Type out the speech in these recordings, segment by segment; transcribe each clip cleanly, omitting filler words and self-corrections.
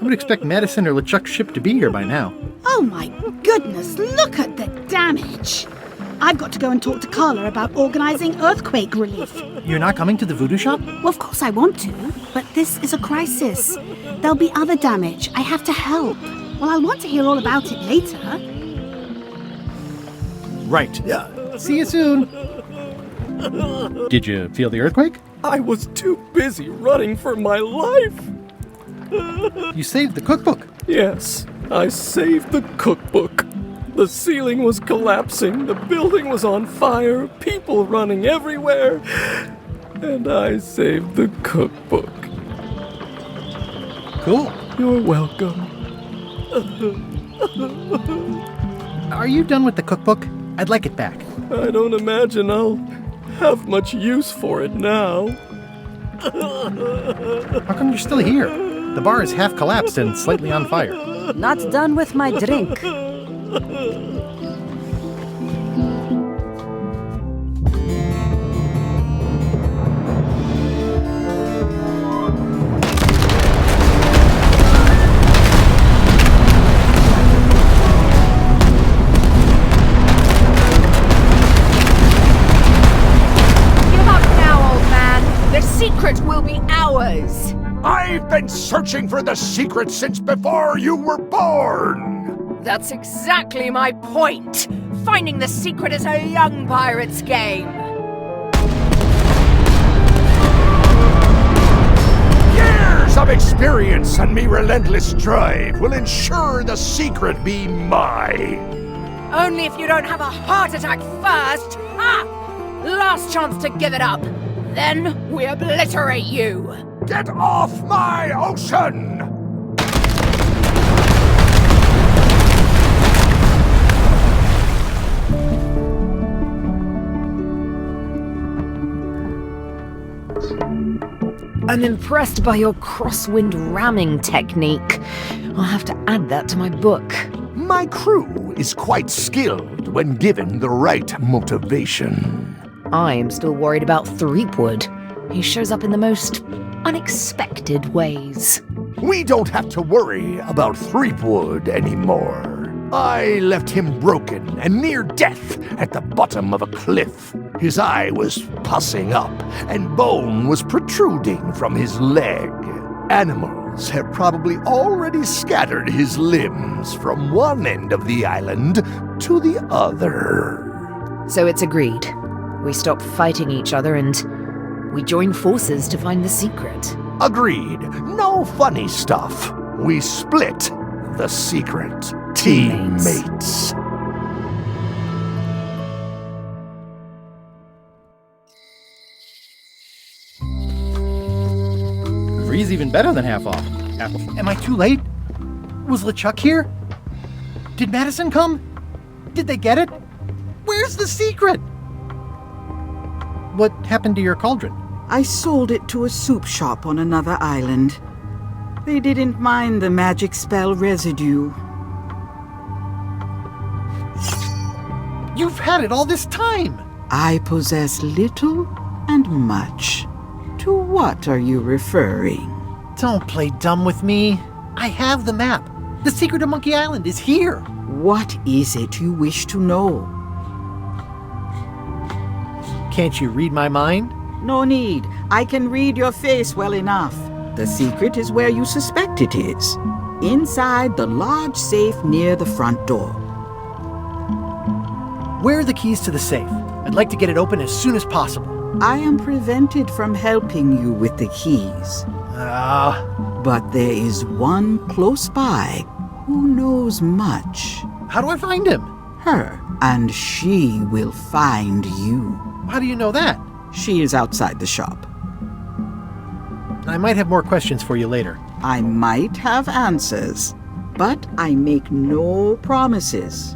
would expect Madison or LeChuck's ship to be here by now. Oh my goodness, look at the damage! I've got to go and talk to Carla about organising earthquake relief. You're not coming to the voodoo shop? Well, of course I want to, but this is a crisis. There'll be other damage. I have to help. Well, I'll want to hear all about it later. Right. See you soon. Did you feel the earthquake? I was too busy running for my life. You saved the cookbook. Yes, I saved the cookbook. The ceiling was collapsing, the building was on fire, people running everywhere, and I saved the cookbook. Cool. You're welcome. Are you done with the cookbook? I'd like it back. I don't imagine I'll have much use for it now. How come you're still here? The bar is half collapsed and slightly on fire. Not done with my drink. I've been searching for the secret since before you were born! That's exactly my point! Finding the secret is a young pirate's game! Years of experience and me relentless drive will ensure the secret be mine! Only if you don't have a heart attack first! Ha! Last chance to give it up! Then we obliterate you! Get off my ocean! I'm impressed by your crosswind ramming technique. I'll have to add that to my book. My crew is quite skilled when given the right motivation. I am still worried about Threepwood. He shows up in the most unexpected ways. We don't have to worry about Threepwood anymore. I left him broken and near death at the bottom of a cliff. His eye was pussing up, and bone was protruding from his leg. Animals have probably already scattered his limbs from one end of the island to the other. So it's agreed. We stop fighting each other and we join forces to find the secret. Agreed. No funny stuff. We split the secret. Teammates. Three's even better than half off. Am I too late? Was LeChuck here? Did Madison come? Did they get it? Where's the secret? What happened to your cauldron? I sold it to a soup shop on another island. They didn't mind the magic spell residue. You've had it all this time! I possess little and much. To what are you referring? Don't play dumb with me. I have the map. The secret of Monkey Island is here. What is it you wish to know? Can't you read my mind? No need. I can read your face well enough. The secret is where you suspect it is. Inside the large safe near the front door. Where are the keys to the safe? I'd like to get it open as soon as possible. I am prevented from helping you with the keys. But there is one close by who knows much. How do I find him? Her, and she will find you. How do you know that? She is outside the shop. I might have more questions for you later. I might have answers, but I make no promises.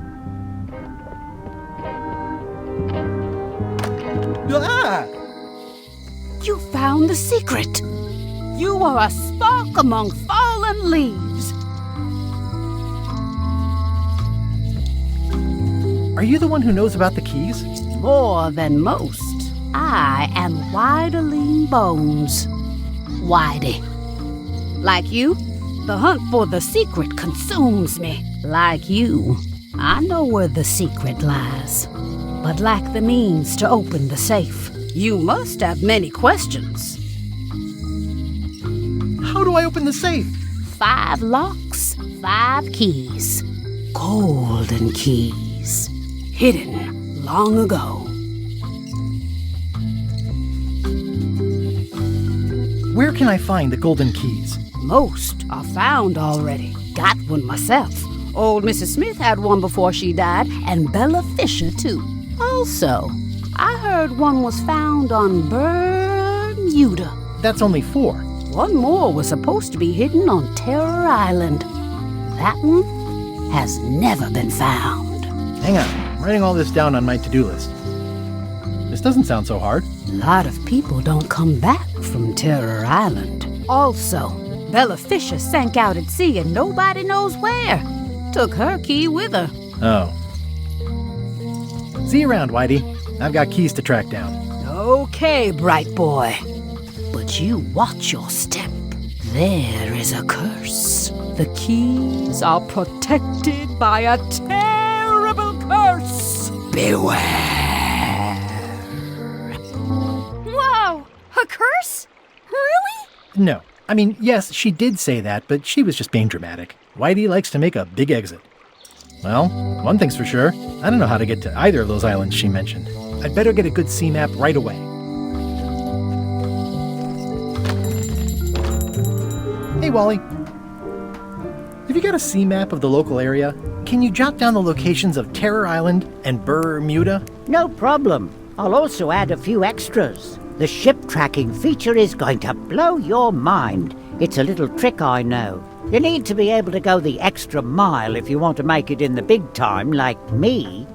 Ah! You found the secret. You are a spark among fallen leaves. Are you the one who knows about the keys? More than most. I am Widerling Bones. Whitey. Like you, The hunt for the secret consumes me. Like you, I know where the secret lies, but lack the means to open the safe. You must have many questions. How do I open the safe? 5 locks, 5 keys. Golden keys. Hidden long ago. Where can I find the golden keys? Most are found already. Got one myself. Old Mrs. Smith had one before she died, and Bella Fisher, too. Also, I heard one was found on Bermuda. That's only 4. One more was supposed to be hidden on Terror Island. That one has never been found. Hang on, I'm writing all this down on my to-do list. This doesn't sound so hard. A lot of people don't come back from Terror Island. Also, Bella Fisher sank out at sea and nobody knows where. Took her key with her. Oh. See you around, Whitey. I've got keys to track down. Okay, bright boy. But you watch your step. There is a curse. The keys are protected by a terrible curse. Beware. Whoa! A curse? Really? No. I mean, yes, she did say that, but she was just being dramatic. Whitey likes to make a big exit. Well, one thing's for sure. I don't know how to get to either of those islands she mentioned. I'd better get a good sea map right away. Hey, Wally. Have you got a sea map of the local area? Can you jot down the locations of Terror Island and Bermuda? No problem. I'll also add a few extras. The ship tracking feature is going to blow your mind. It's a little trick, I know. You need to be able to go the extra mile if you want to make it in the big time, like me.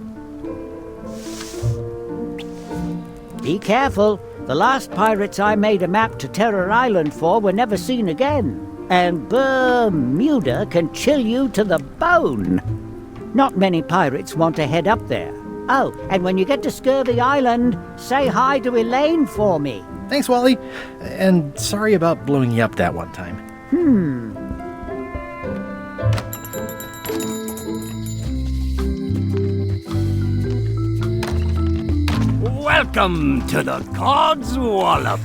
Be careful. The last pirates I made a map to Terror Island for were never seen again. And Bermuda can chill you to the bone. Not many pirates want to head up there. Oh, and when you get to Scurvy Island, say hi to Elaine for me. Thanks, Wally. And sorry about blowing you up that one time. Welcome to the God's Wallop.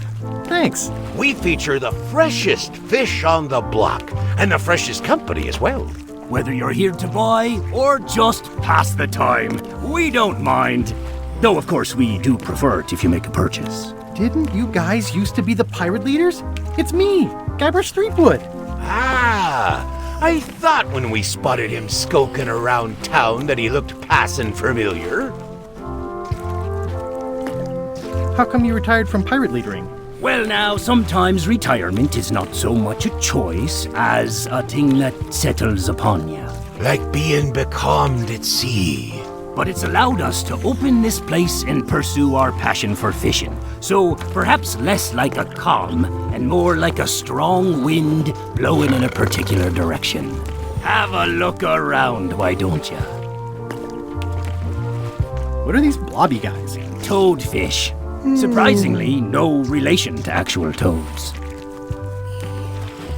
Thanks. We feature the freshest fish on the block, and the freshest company as well. Whether you're here to buy or just pass the time, we don't mind. Though, of course, we do prefer it if you make a purchase. Didn't you guys used to be the pirate leaders? It's me, Guybrush Threepwood. Ah, I thought when we spotted him skulking around town that he looked passing familiar. How come you retired from pirate leadering? Well, now, sometimes retirement is not so much a choice as a thing that settles upon you. Like being becalmed at sea. But it's allowed us to open this place and pursue our passion for fishing. So perhaps less like a calm and more like a strong wind blowing in a particular direction. Have a look around, why don't you? What are these blobby guys? Toadfish. Surprisingly, no relation to actual toads.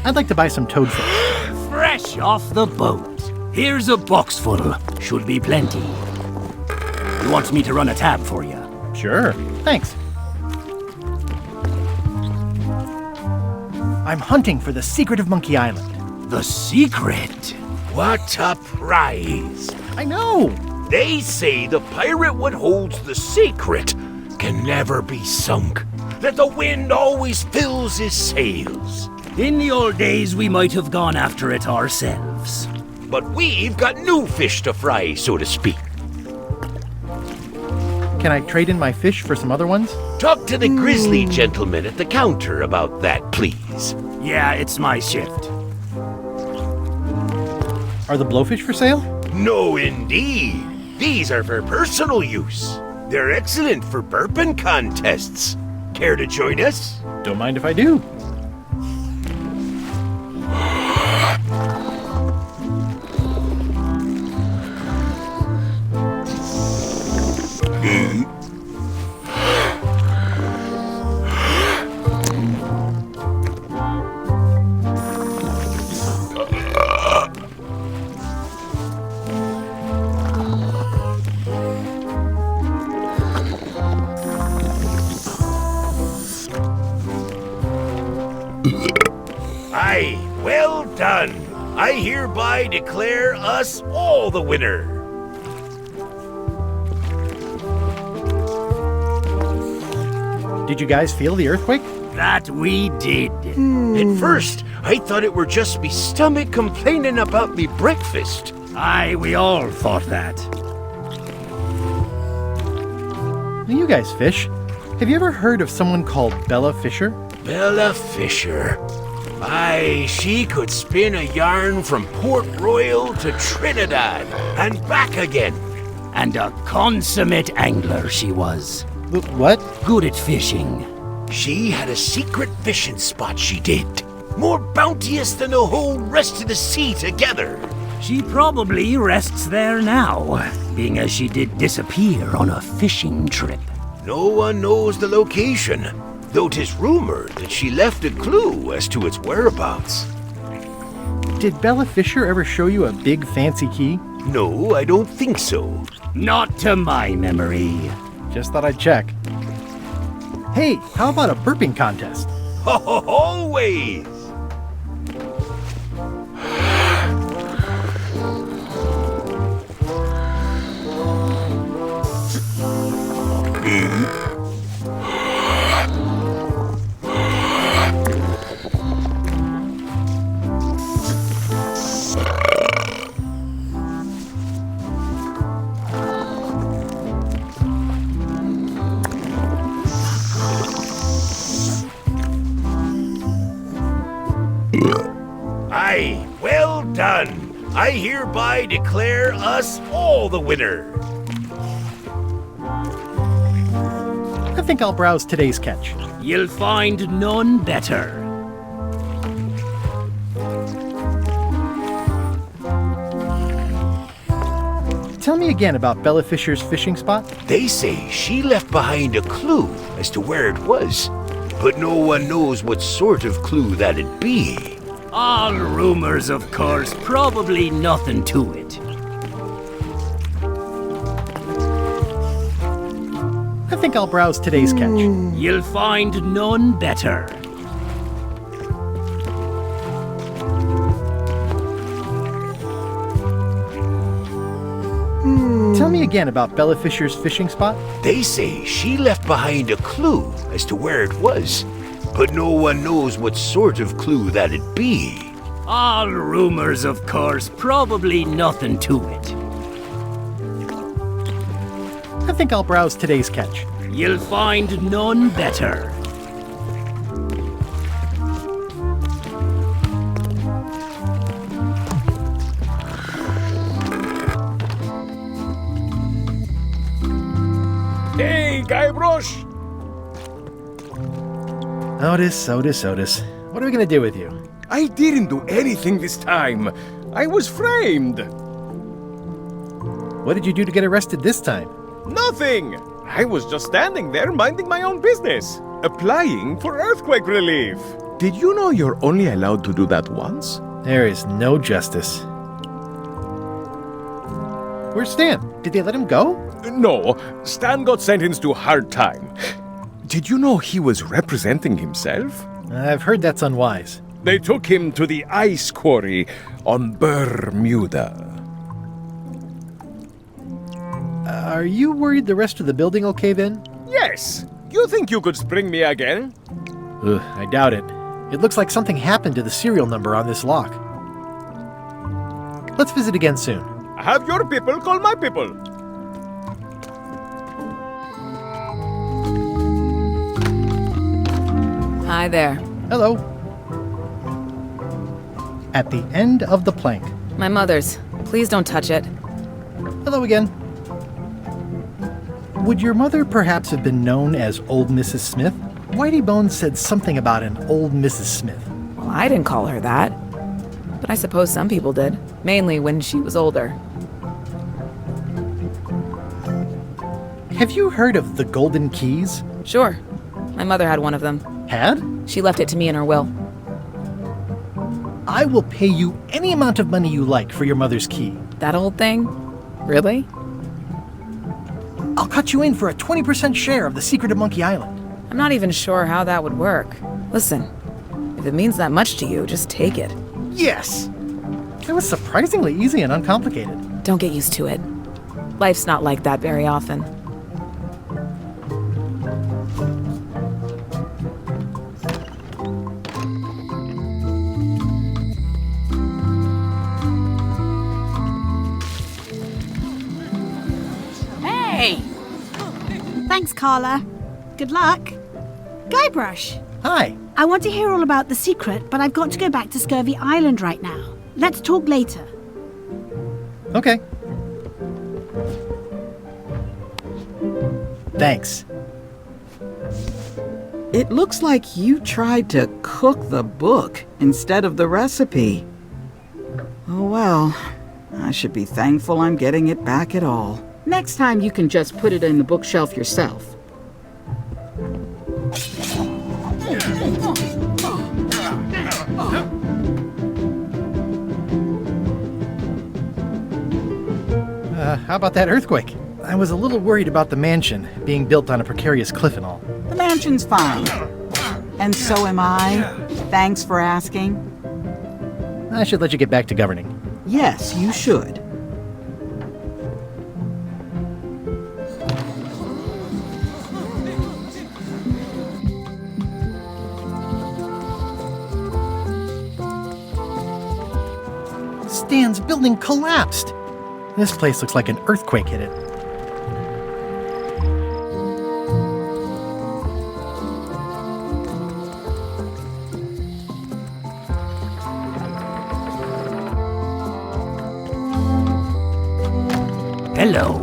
I'd like to buy some toadfish. Fresh off the boat. Here's a box full. Should be plenty. You want me to run a tab for you? Sure. Thanks. I'm hunting for the secret of Monkey Island. The secret? What a prize! I know! They say the pirate what holds the secret can never be sunk, that the wind always fills his sails. In the old days, we might have gone after it ourselves. But we've got new fish to fry, so to speak. Can I trade in my fish for some other ones? Talk to the grizzly gentleman at the counter about that, please. Yeah, it's my shift. Are the blowfish for sale? No, indeed. These are for personal use. They're excellent for burping contests. Care to join us? Don't mind if I do. Aye, well done. I hereby declare us all the winner. Did you guys feel the earthquake? That we did. At first, I thought it were just me stomach complaining about me breakfast. Aye, we all thought that. Now, you guys fish. Have you ever heard of someone called Bella Fisher? Bella Fisher. Aye, she could spin a yarn from Port Royal to Trinidad and back again. And a consummate angler she was. What? Good at fishing. She had a secret fishing spot, she did. More bounteous than the whole rest of the sea together. She probably rests there now, being as she did disappear on a fishing trip. No one knows the location, though 'tis rumored that she left a clue as to its whereabouts. Did Bella Fisher ever show you a big fancy key? No, I don't think so. Not to my memory. Just thought I'd check. Hey, how about a burping contest? Always! Aye, well done. I hereby declare us all the winner. I think I'll browse today's catch. You'll find none better. Tell me again about Bella Fisher's fishing spot. They say she left behind a clue as to where it was, but no one knows what sort of clue that'd be. All rumors, of course, probably nothing to it. I think I'll browse today's catch. You'll find none better. Tell me again about Bella Fisher's fishing spot. They say she left behind a clue as to where it was, but no one knows what sort of clue that'd be. All rumors, of course, probably nothing to it. I think I'll browse today's catch. You'll find none better. Hey, Guybrush! Otis. What are we gonna do with you? I didn't do anything this time. I was framed. What did you do to get arrested this time? Nothing. I was just standing there minding my own business, applying for earthquake relief. Did you know you're only allowed to do that once? There is no justice. Where's Stan? Did they let him go? No, Stan got sentenced to hard time. Did you know he was representing himself? I've heard that's unwise. They took him to the ice quarry on Bermuda. Are you worried the rest of the building will cave in? Yes. You think you could spring me again? Ugh, I doubt it. It looks like something happened to the serial number on this lock. Let's visit again soon. Have your people call my people. Hi there. Hello. At the end of the plank. My mother's. Please don't touch it. Hello again. Would your mother perhaps have been known as Old Mrs. Smith? Whitey Bones said something about an Old Mrs. Smith. Well, I didn't call her that. But I suppose some people did. Mainly when she was older. Have you heard of the Golden Keys? Sure. My mother had one of them. Had? She left it to me in her will. I will pay you any amount of money you like for your mother's key. That old thing? Really? I'll cut you in for a 20% share of the secret of Monkey Island. I'm not even sure how that would work. Listen, If it means that much to you, just take it. Yes! It was surprisingly easy and uncomplicated. Don't get used to it. Life's not like that very often. Hey! Thanks, Carla. Good luck. Guybrush, Hi. I want to hear all about the secret, but I've got to go back to Scurvy Island right now. Let's talk later. Okay. Thanks. It looks like you tried to cook the book instead of the recipe. Oh well, I should be thankful I'm getting it back at all. Next time you can just put it in the bookshelf yourself. How about that earthquake? I was a little worried about the mansion being built on a precarious cliff and all. The mansion's fine. And so am I. Thanks for asking. I should let you get back to governing. Yes, you should. Stan's building collapsed. This place looks like an earthquake hit it. Hello.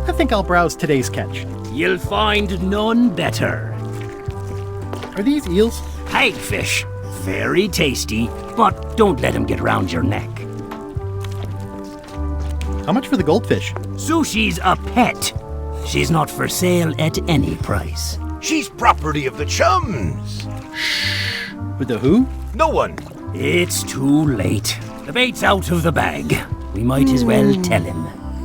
I think I'll browse today's catch. You'll find none better. Are these eels? Hagfish. Very tasty, but don't let him get round your neck. How much for the goldfish? Sushi's a pet. She's not for sale at any price. She's property of the chums. With the who? No one. It's too late. The bait's out of the bag. We might as well tell him.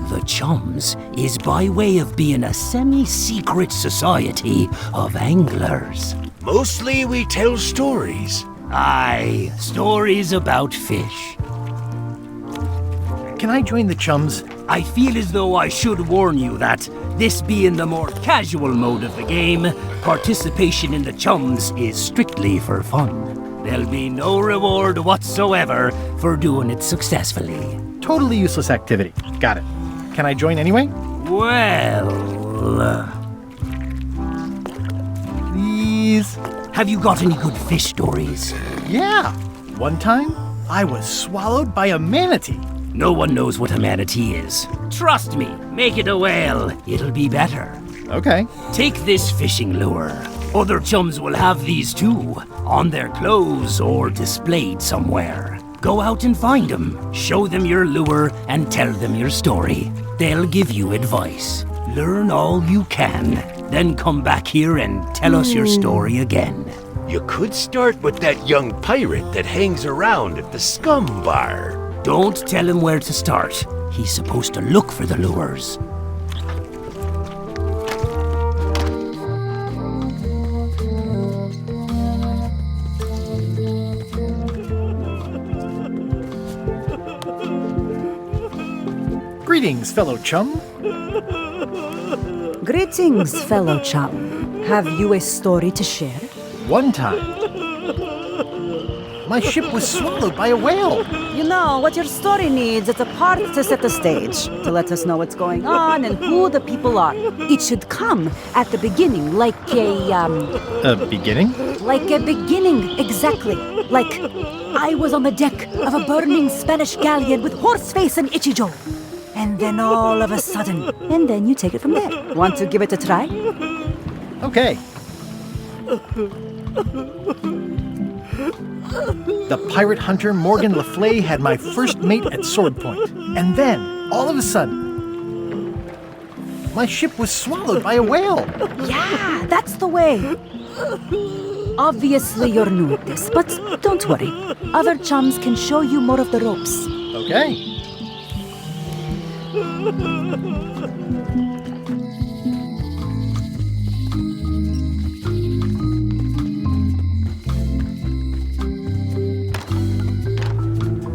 The Chums is by way of being a semi-secret society of anglers. Mostly we tell stories. Aye, stories about fish. Can I join the chums? I feel as though I should warn you that, this being the more casual mode of the game, participation in the Chums is strictly for fun. There'll be no reward whatsoever for doing it successfully. Totally useless activity. Got it. Can I join anyway? Well... Please? Have you got any good fish stories? Yeah. One time, I was swallowed by a manatee. No one knows what a manatee is. Trust me, make it a whale. It'll be better. Okay. Take this fishing lure. Other chums will have these too, on their clothes or displayed somewhere. Go out and find them, show them your lure, and tell them your story. They'll give you advice. Learn all you can, then come back here and tell us your story again. You could start with that young pirate that hangs around at the Scum Bar. Don't tell him where to start. He's supposed to look for the lures. Greetings, fellow chum. Greetings, fellow chum. Have you a story to share? One time, my ship was swallowed by a whale. You know, what your story needs is a part to set the stage, to let us know what's going on and who the people are. It should come at the beginning, like A beginning? like a beginning, exactly. Like, I was on the deck of a burning Spanish galleon with Horseface and Ichijo. And then all of a sudden, and then you take it from there. Want to give it a try? Okay. The pirate hunter Morgan Le Fay had my first mate at sword point. And then, all of a sudden, my ship was swallowed by a whale. Yeah, that's the way. Obviously, you're new at this, but don't worry. Other chums can show you more of the ropes. Okay.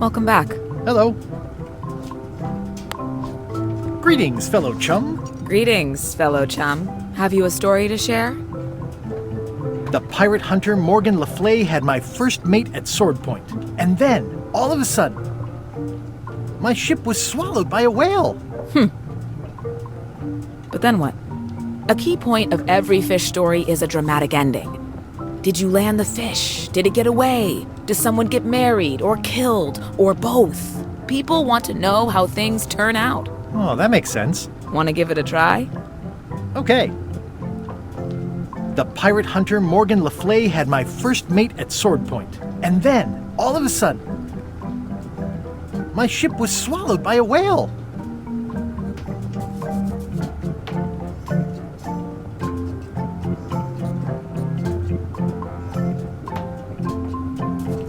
Welcome back. Hello. Greetings, fellow chum. Greetings, fellow chum. Have you a story to share? The pirate hunter Morgan Le Fay had my first mate at Sword Point. And then, all of a sudden, my ship was swallowed by a whale. But then what? A key point of every fish story is a dramatic ending. Did you land the fish? Did it get away? Does someone get married or killed or both? People want to know how things turn out. Oh, that makes sense. Want to give it a try? Okay. The pirate hunter Morgan Le Fay had my first mate at Sword Point. And then, all of a sudden, my ship was swallowed by a whale.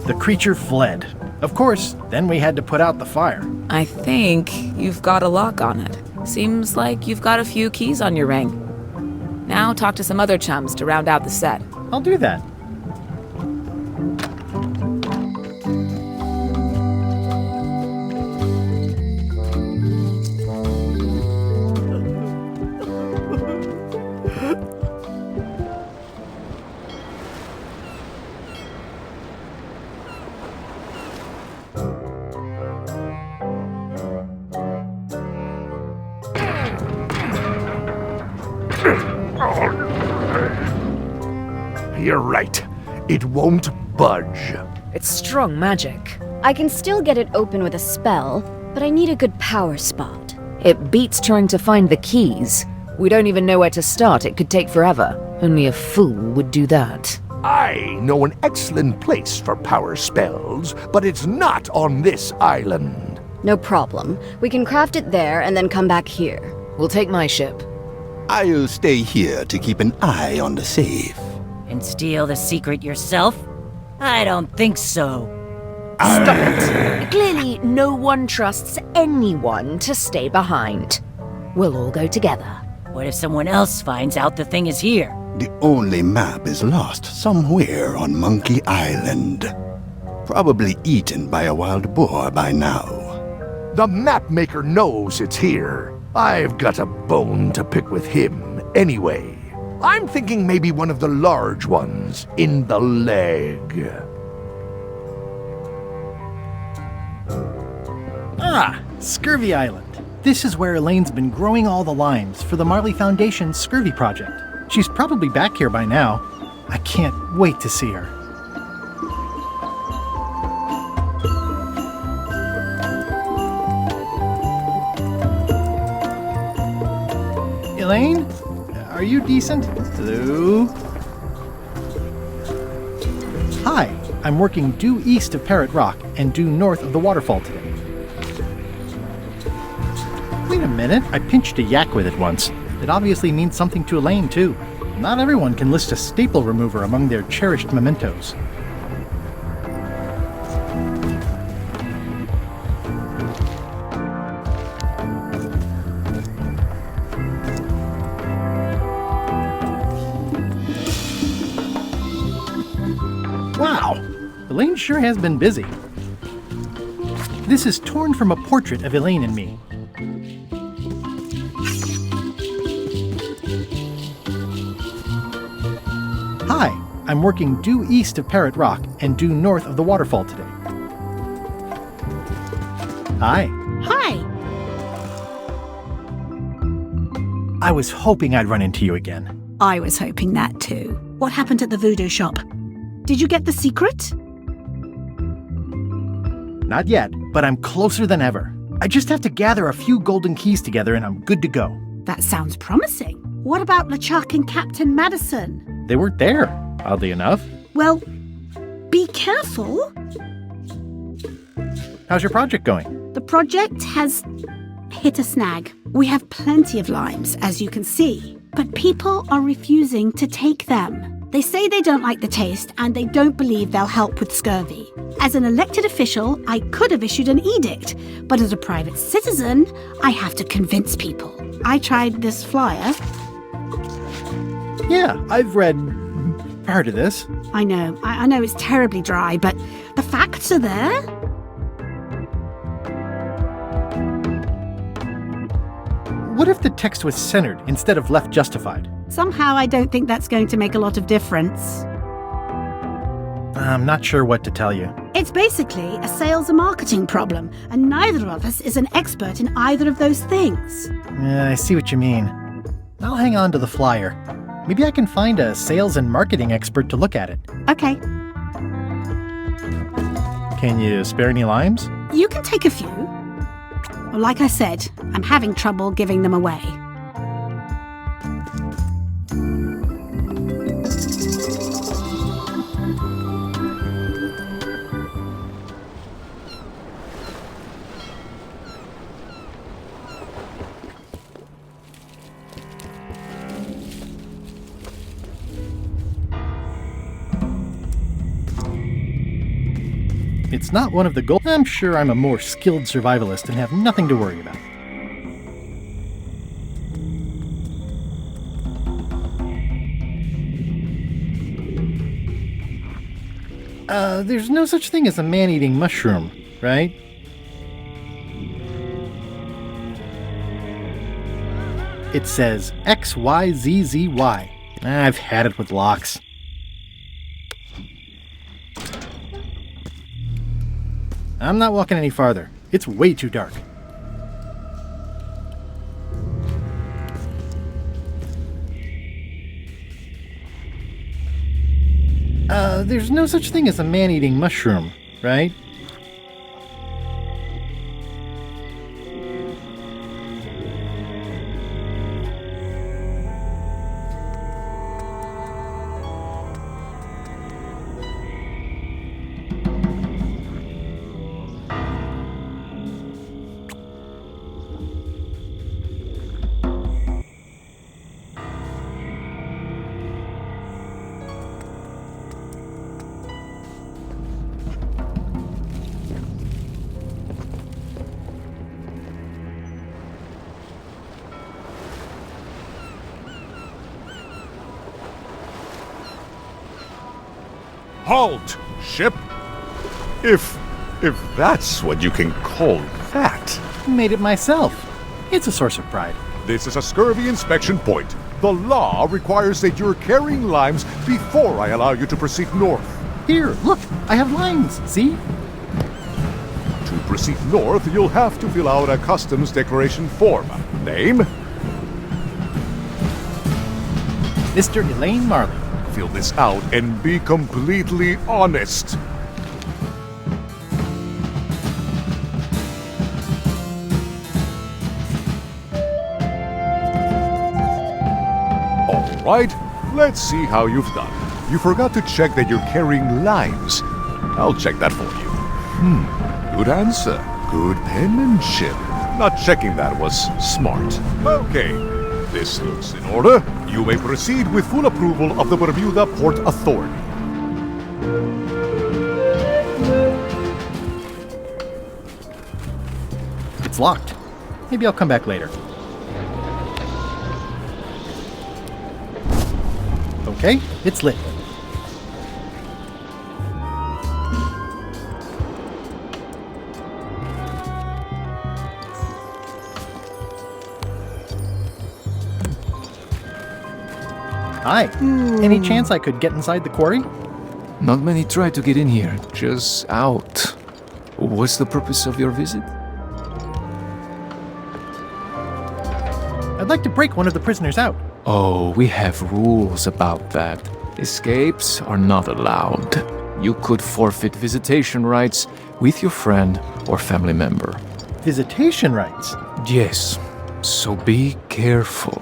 The creature fled. Of course, then we had to put out the fire. I think you've got a lock on it. Seems like you've got a few keys on your ring. Now talk to some other chums to round out the set. I'll do that. You're right. It won't budge. It's strong magic. I can still get it open with a spell, but I need a good power spot. It beats trying to find the keys. We don't even know where to start. It could take forever. Only a fool would do that. I know an excellent place for power spells, but it's not on this island. No problem. We can craft it there and then come back here. We'll take my ship. I'll stay here to keep an eye on the safe. And steal the secret yourself? I don't think so. Stop it! Clearly, no one trusts anyone to stay behind. We'll all go together. What if someone else finds out the thing is here? The only map is lost somewhere on Monkey Island. Probably eaten by a wild boar by now. The map maker knows it's here. I've got a bone to pick with him anyway. I'm thinking maybe one of the large ones in the leg. Ah, Scurvy Island. This is where Elaine's been growing all the limes for the Marley Foundation's Scurvy project. She's probably back here by now. I can't wait to see her. Elaine? Are you decent? Hello? Hi, I'm working due east of Parrot Rock and due north of the waterfall today. Wait a minute, I pinched a yak with it once. It obviously means something to Elaine, too. Not everyone can list a staple remover among their cherished mementos. Wow! Elaine sure has been busy. This is torn from a portrait of Elaine and me. Hi, I'm working due east of Parrot Rock and due north of the waterfall today. Hi. Hi. I was hoping I'd run into you again. I was hoping that too. What happened at the voodoo shop? Did you get the secret? Not yet, but I'm closer than ever. I just have to gather a few golden keys together and I'm good to go. That sounds promising. What about LeChuck and Captain Madison? They weren't there, oddly enough. Well, be careful. How's your project going? The project has hit a snag. We have plenty of limes, as you can see, but people are refusing to take them. They say they don't like the taste and they don't believe they'll help with scurvy. As an elected official, I could have issued an edict, but as a private citizen, I have to convince people. I tried this flyer. Yeah, I've heard of this. I know it's terribly dry, but the facts are there. What if the text was centered instead of left justified? Somehow I don't think that's going to make a lot of difference. I'm not sure what to tell you. It's basically a sales and marketing problem, and neither of us is an expert in either of those things. I see what you mean. I'll hang on to the flyer. Maybe I can find a sales and marketing expert to look at it. Okay, Can you spare any limes? you can take a few. Well, like I said, I'm having trouble giving them away. It's not one of the goals. I'm sure I'm a more skilled survivalist and have nothing to worry about. There's no such thing as a man-eating mushroom, right? It says XYZZY. I've had it with locks. I'm not walking any farther. It's way too dark. There's no such thing as a man-eating mushroom, right? Halt, ship! If that's what you can call that. Made it myself. It's a source of pride. This is a scurvy inspection point. The law requires that you're carrying limes before I allow you to proceed north. Here, look, I have lines, see? To proceed north, you'll have to fill out a customs declaration form. Name? Mr. Elaine Marley. Fill this out and be completely honest. All right, let's see how you've done. You forgot to check that you're carrying limes. I'll check that for you. Good answer. Good penmanship. Not checking that was smart. Okay, this looks in order. You may proceed with full approval of the Bermuda Port Authority. It's locked. Maybe I'll come back later. Okay, it's lit. Hi. Any chance I could get inside the quarry? Not many try to get in here, just out. What's the purpose of your visit? I'd like to break one of the prisoners out. Oh, we have rules about that. Escapes are not allowed. You could forfeit visitation rights with your friend or family member. Visitation rights? Yes, so be careful.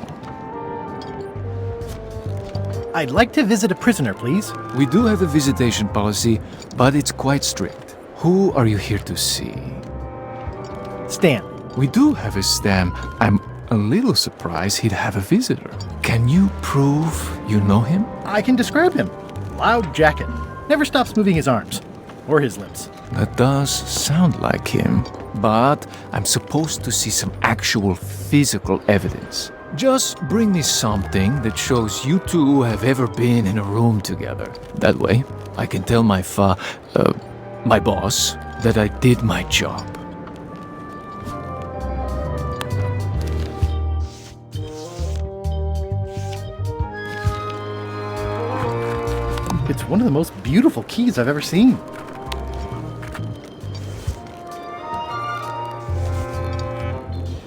I'd like to visit a prisoner, please. We do have a visitation policy, but it's quite strict. Who are you here to see? Stan. We do have a Stan. I'm a little surprised he'd have a visitor. Can you prove you know him? I can describe him. Loud jacket. Never stops moving his arms. Or his lips. That does sound like him. But I'm supposed to see some actual physical evidence. Just bring me something that shows you two have ever been in a room together. That way, I can tell my boss that I did my job. It's one of the most beautiful keys I've ever seen.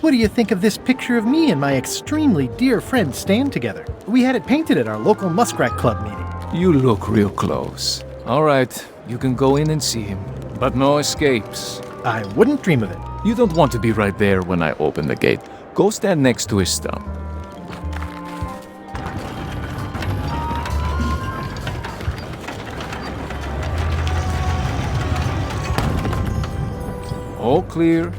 What do you think of this picture of me and my extremely dear friend Stan together? We had it painted at our local Muskrat Club meeting. You look real close. All right, you can go in and see him, but no escapes. I wouldn't dream of it. You don't want to be right there when I open the gate. Go stand next to his stump. All clear.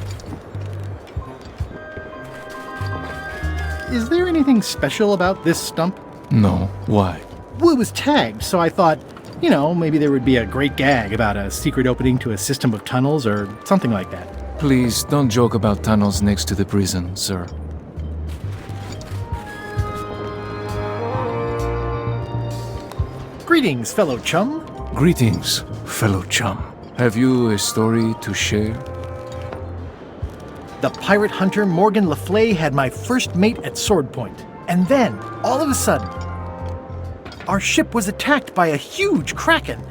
Is there anything special about this stump? No. Why? Well, it was tagged, so I thought, maybe there would be a great gag about a secret opening to a system of tunnels or something like that. Please don't joke about tunnels next to the prison, sir. Greetings, fellow chum. Greetings, fellow chum. Have you a story to share? The pirate hunter Morgan Le Fay had my first mate at Sword Point. And then, all of a sudden, our ship was attacked by a huge kraken.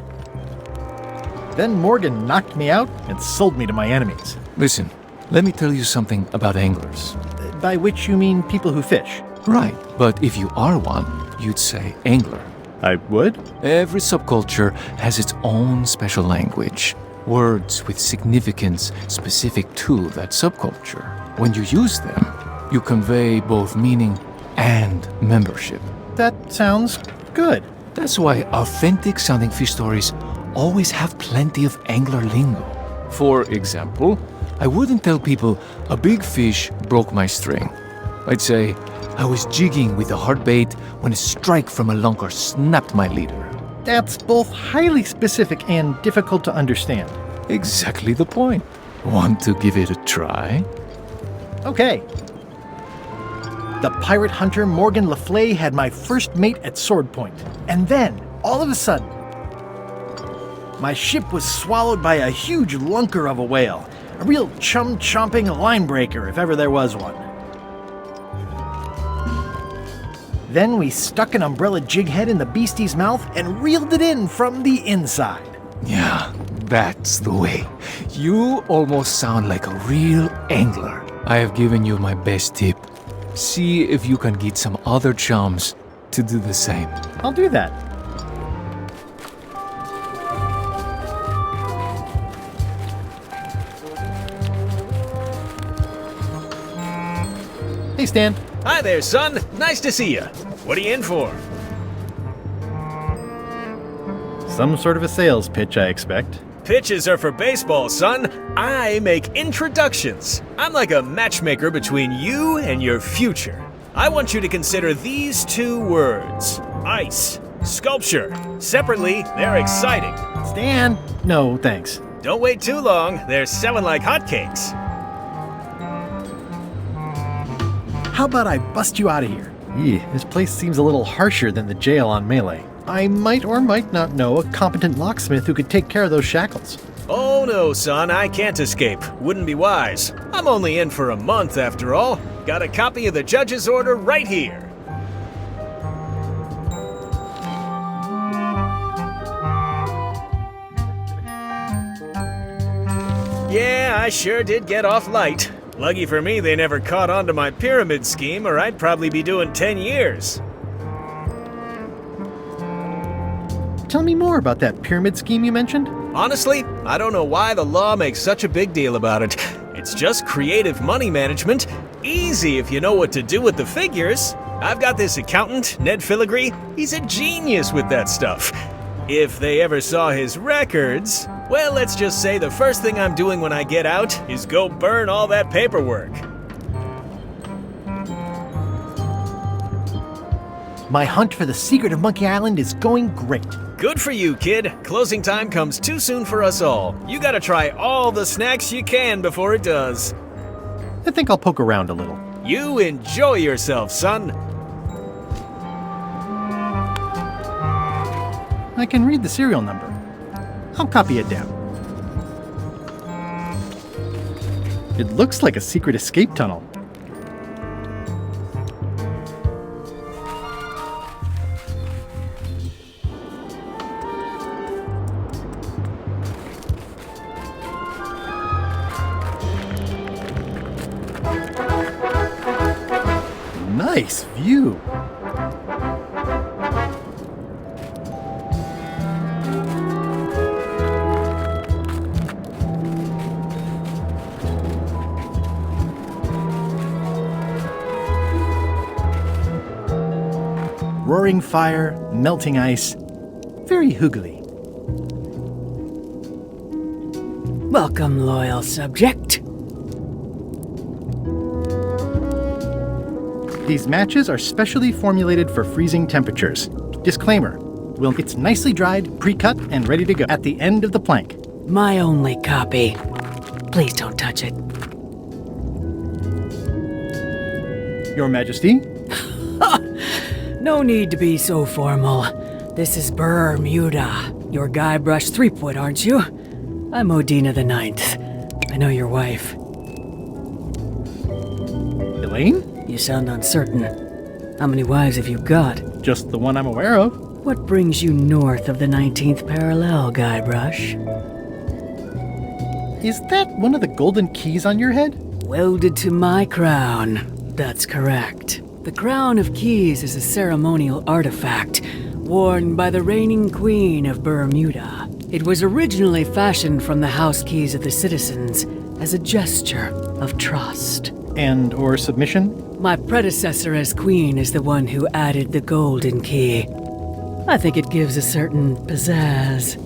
Then Morgan knocked me out and sold me to my enemies. Listen, let me tell you something about anglers. By which you mean people who fish? Right, but if you are one, you'd say angler. I would? Every subculture has its own special language. Words with significance specific to that subculture. When you use them, you convey both meaning and membership. That sounds good. That's why authentic sounding fish stories always have plenty of angler lingo. For example, I wouldn't tell people a big fish broke my string. I'd say I was jigging with a hard bait when a strike from a lunker snapped my leader. That's both highly specific and difficult to understand. Exactly the point. Want to give it a try? Okay. The pirate hunter Morgan Le Fay had my first mate at Sword Point. And then, all of a sudden, my ship was swallowed by a huge lunker of a whale. A real chum-chomping line breaker, if ever there was one. Then we stuck an umbrella jig head in the beastie's mouth and reeled it in from the inside. Yeah, that's the way. You almost sound like a real angler. I have given you my best tip. See if you can get some other chums to do the same. I'll do that. Hey, Stan. Hi there, son. Nice to see you. What are you in for? Some sort of a sales pitch, I expect. Pitches are for baseball, son. I make introductions. I'm like a matchmaker between you and your future. I want you to consider these two words. Ice. Sculpture. Separately, they're exciting. Stan! No, thanks. Don't wait too long. They're selling like hotcakes. How about I bust you out of here? This place seems a little harsher than the jail on Melee. I might or might not know a competent locksmith who could take care of those shackles. Oh no, son, I can't escape. Wouldn't be wise. I'm only in for a month after all. Got a copy of the judge's order right here. Yeah, I sure did get off light. Lucky for me, they never caught on to my pyramid scheme, or I'd probably be doing 10 years. Tell me more about that pyramid scheme you mentioned. Honestly, I don't know why the law makes such a big deal about it. It's just creative money management. Easy if you know what to do with the figures. I've got this accountant, Ned Filigree. He's a genius with that stuff. If they ever saw his records, well, let's just say the first thing I'm doing when I get out is go burn all that paperwork. My hunt for the secret of Monkey Island is going great. Good for you, kid. Closing time comes too soon for us all. You gotta try all the snacks you can before it does. I think I'll poke around a little. You enjoy yourself, son. I can read the serial number. I'll copy it down. It looks like a secret escape tunnel. Nice view. Roaring fire, melting ice, very hoogly. Welcome, loyal subject. These matches are specially formulated for freezing temperatures. Disclaimer, it's nicely dried, pre-cut, and ready to go at the end of the plank. My only copy. Please don't touch it. Your Majesty? No need to be so formal. This is Bermuda. You're Guybrush Threepwood, aren't you? I'm Odina the Ninth. I know your wife. Elaine? You sound uncertain. How many wives have you got? Just the one I'm aware of. What brings you north of the 19th parallel, Guybrush? Is that one of the golden keys on your head? Welded to my crown. That's correct. The Crown of Keys is a ceremonial artifact worn by the reigning queen of Bermuda. It was originally fashioned from the house keys of the citizens as a gesture of trust. And or submission? My predecessor as queen is the one who added the golden key. I think it gives a certain pizzazz.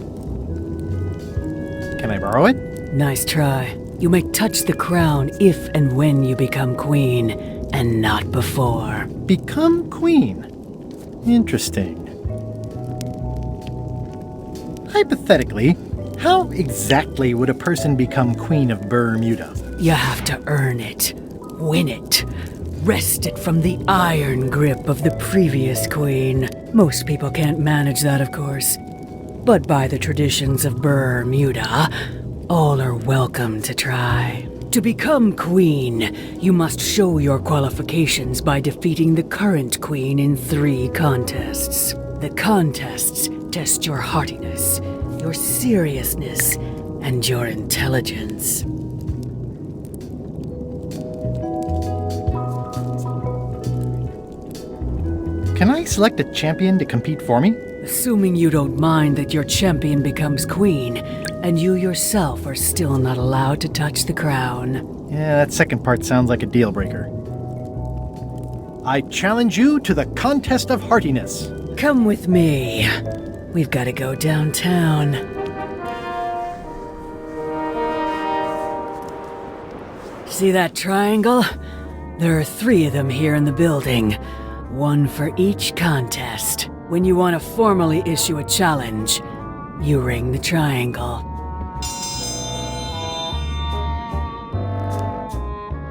Can I borrow it? Nice try. You may touch the crown if and when you become queen, and not before. Become queen? Interesting. Hypothetically, how exactly would a person become queen of Bermuda? You have to earn it, win it, wrest it from the iron grip of the previous queen. Most people can't manage that, of course. But by the traditions of Bermuda, all are welcome to try. To become queen, you must show your qualifications by defeating the current queen in 3 contests. The contests test your heartiness, your seriousness, and your intelligence. Can I select a champion to compete for me? Assuming you don't mind that your champion becomes queen, and you yourself are still not allowed to touch the crown. Yeah, that second part sounds like a deal breaker. I challenge you to the contest of heartiness. Come with me. We've got to go downtown. See that triangle? There are 3 of them here in the building. 1 for each contest. When you want to formally issue a challenge, you ring the triangle.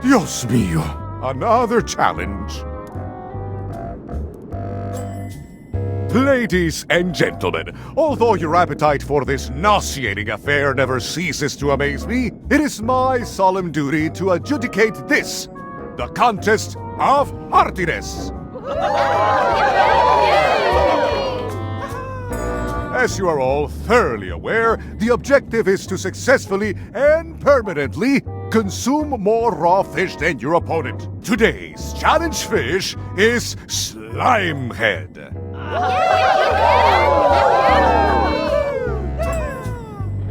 Dios mío, another challenge. Ladies and gentlemen, although your appetite for this nauseating affair never ceases to amaze me, it is my solemn duty to adjudicate this, the contest of heartiness. As you are all thoroughly aware, the objective is to successfully and permanently consume more raw fish than your opponent. Today's challenge fish is Slimehead.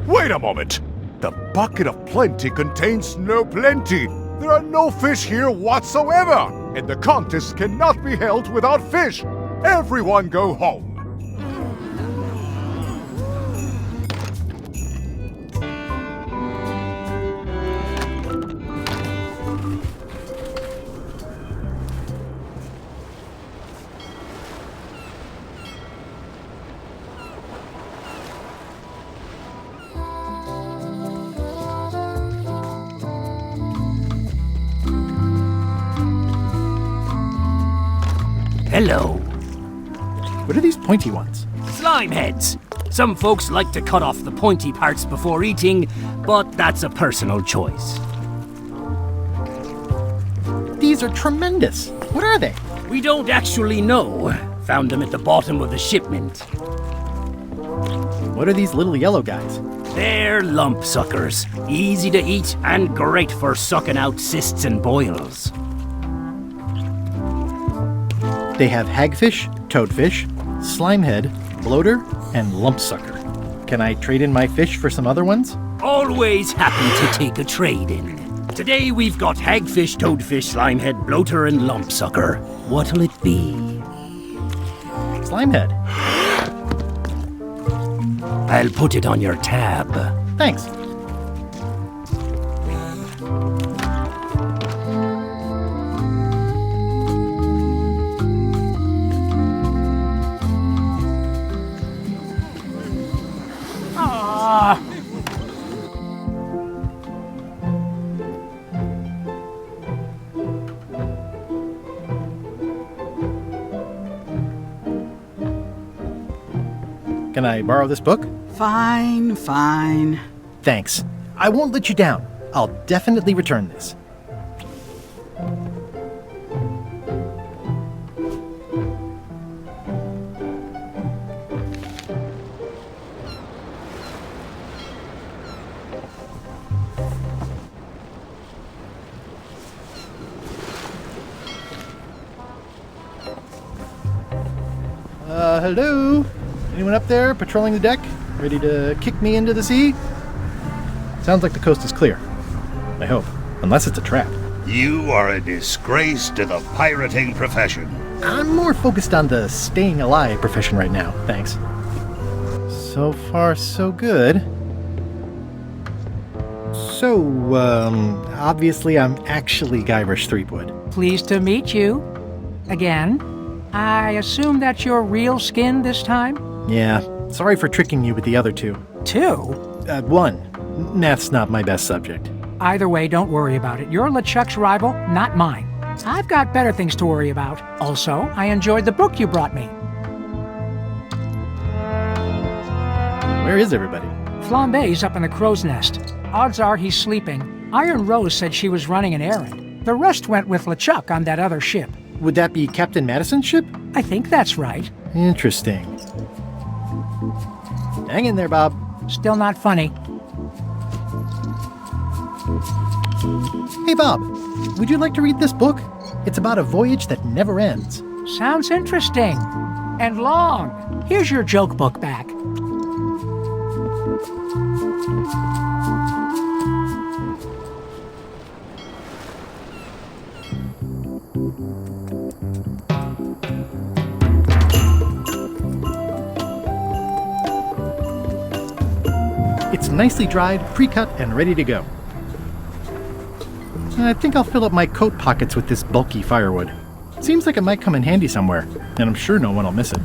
Wait a moment! The bucket of plenty contains no plenty. There are no fish here whatsoever, and the contest cannot be held without fish. Everyone go home. Hello. What are these pointy ones? Slime heads. Some folks like to cut off the pointy parts before eating, but that's a personal choice. These are tremendous. What are they? We don't actually know. Found them at the bottom of the shipment. What are these little yellow guys? They're lump suckers. Easy to eat and great for sucking out cysts and boils. They have hagfish, toadfish, slimehead, bloater, and lumpsucker. Can I trade in my fish for some other ones? Always happy to take a trade-in. Today we've got hagfish, toadfish, slimehead, bloater, and lumpsucker. What'll it be? Slimehead. I'll put it on your tab. Thanks. Can I borrow this book? Fine, fine. Thanks. I won't let you down. I'll definitely return this. Hello? Anyone up there patrolling the deck? Ready to kick me into the sea? Sounds like the coast is clear. I hope. Unless it's a trap. You are a disgrace to the pirating profession. I'm more focused on the staying alive profession right now, thanks. So far, so good. So, obviously I'm actually Guybrush Threepwood. Pleased to meet you. Again. I assume that's your real skin this time? Yeah, sorry for tricking you with the other two. Two? One. Math's not my best subject. Either way, don't worry about it. You're LeChuck's rival, not mine. I've got better things to worry about. Also, I enjoyed the book you brought me. Where is everybody? Flambe's up in the crow's nest. Odds are he's sleeping. Iron Rose said she was running an errand. The rest went with LeChuck on that other ship. Would that be Captain Madison's ship? I think that's right. Interesting. Hang in there, Bob. Still not funny. Hey, Bob. Would you like to read this book? It's about a voyage that never ends. Sounds interesting. And long. Here's your joke book back. It's nicely dried, pre-cut, and ready to go. I think I'll fill up my coat pockets with this bulky firewood. Seems like it might come in handy somewhere, and I'm sure no one will miss it.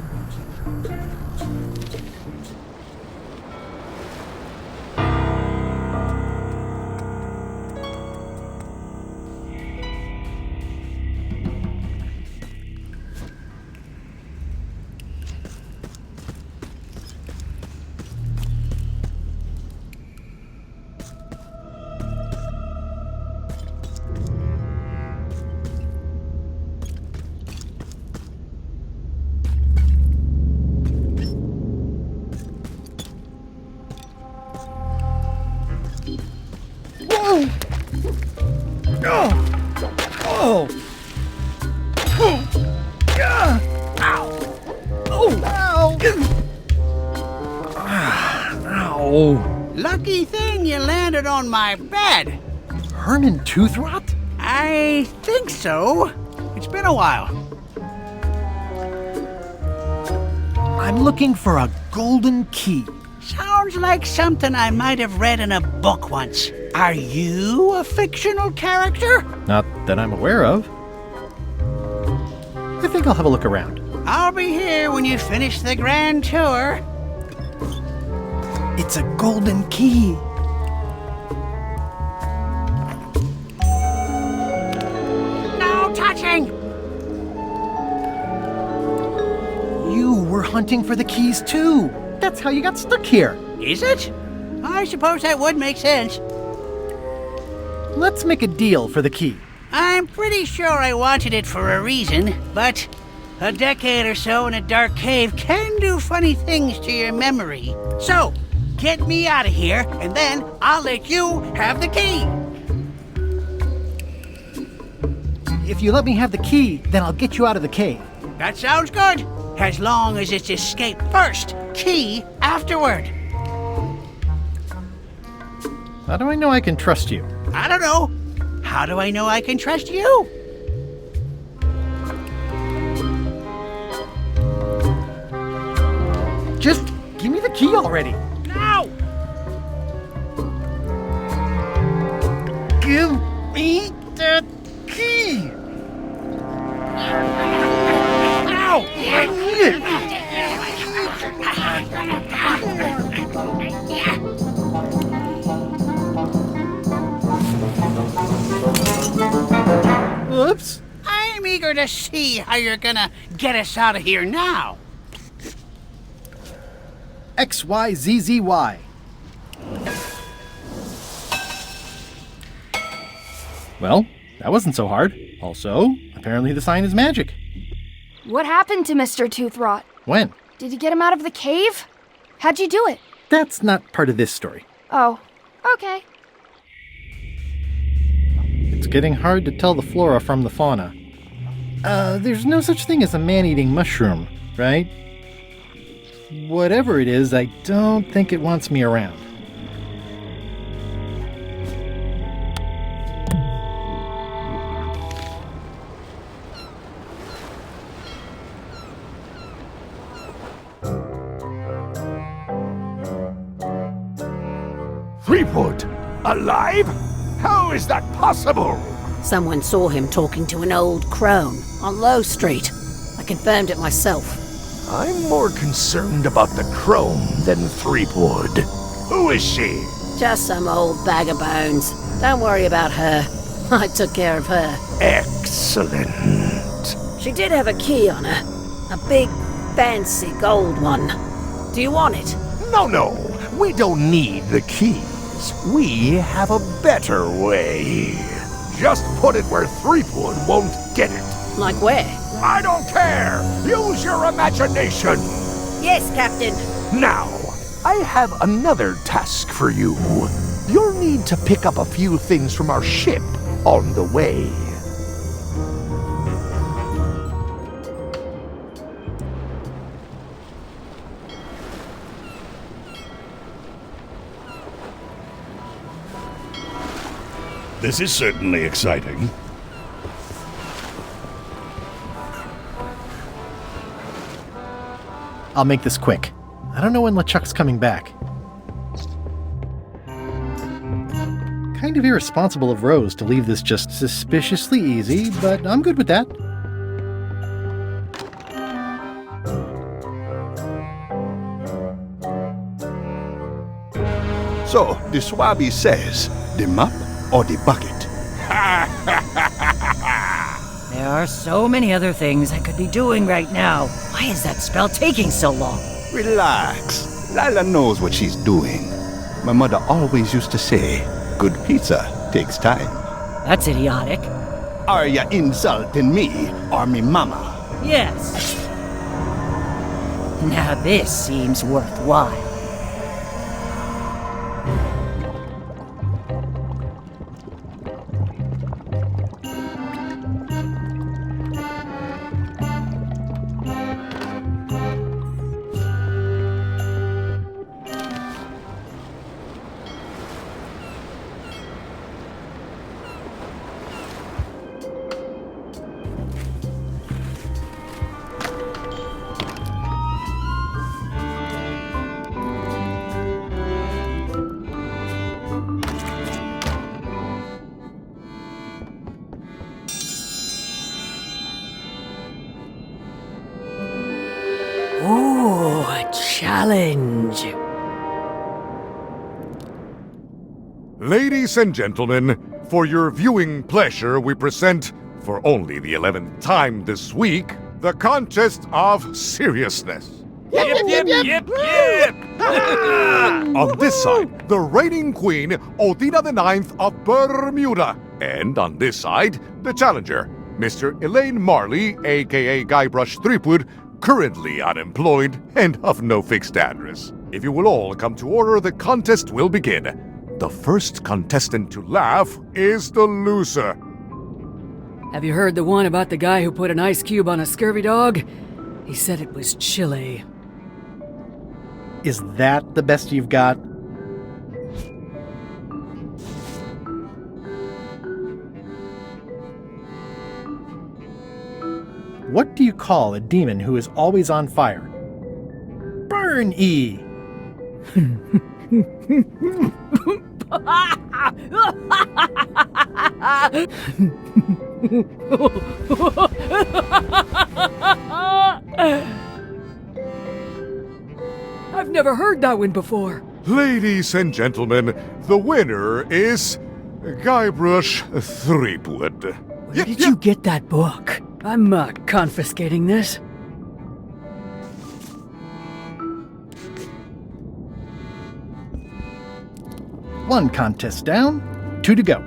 Lucky thing you landed on my bed. Herman Toothrot? I think so. It's been a while. I'm looking for a golden key. Sounds like something I might have read in a book once. Are you a fictional character? Not that I'm aware of. I think I'll have a look around. I'll be here when you finish the grand tour. It's a golden key. No touching! You were hunting for the keys too. That's how you got stuck here. Is it? I suppose that would make sense. Let's make a deal for the key. I'm pretty sure I wanted it for a reason, but a decade or so in a dark cave can do funny things to your memory. So, get me out of here, and then I'll let you have the key. If you let me have the key, then I'll get you out of the cave. That sounds good. As long as it's escape first, key afterward. How do I know I can trust you? I don't know. How do I know I can trust you? Just give me the key already. No! Give me the key. Ow! I need it. Whoops. I'm eager to see how you're gonna get us out of here now. XYZZY. Well, that wasn't so hard. Also, apparently the sign is magic. What happened to Mr. Toothrot? When? Did you get him out of the cave? How'd you do it? That's not part of this story. Oh, okay. It's getting hard to tell the flora from the fauna. There's no such thing as a man-eating mushroom, right? Whatever it is, I don't think it wants me around. Threepwood? Alive? How is that possible? Someone saw him talking to an old crone on Low Street. I confirmed it myself. I'm more concerned about the crone than Threepwood. Who is she? Just some old bag of bones. Don't worry about her. I took care of her. Excellent. She did have a key on her. A big, fancy gold one. Do you want it? No. We don't need the keys. We have a better way. Just put it where Threepwood won't get it. Like where? I don't care! Use your imagination! Yes, Captain. Now, I have another task for you. You'll need to pick up a few things from our ship on the way. This is certainly exciting. I'll make this quick. I don't know when LeChuck's coming back. Kind of irresponsible of Rose to leave this just suspiciously easy, but I'm good with that. So, the Swabby says, the map or the bucket? There are so many other things I could be doing right now. Why is that spell taking so long? Relax. Lila knows what she's doing. My mother always used to say, good pizza takes time. That's idiotic. Are ya insulting me or me mama? Yes. Now this seems worthwhile. Ooh, a challenge. Ladies and gentlemen, for your viewing pleasure, we present, for only the 11th time this week, the Contest of Seriousness. Yip, yip, yip, yip! On this side, the reigning queen, Odina IX of Bermuda. And on this side, the challenger, Mr. Elaine Marley, aka Guybrush Threepwood, currently unemployed and of no fixed address. If you will all come to order, the contest will begin. The first contestant to laugh is the loser. Have you heard the one about the guy who put an ice cube on a scurvy dog? He said it was chilly. Is that the best you've got? What do you call a demon who is always on fire? Burn E! I've never heard that one before. Ladies and gentlemen, the winner is Guybrush Threepwood. Where did you get that book? I'm confiscating this. One contest down, 2 to go.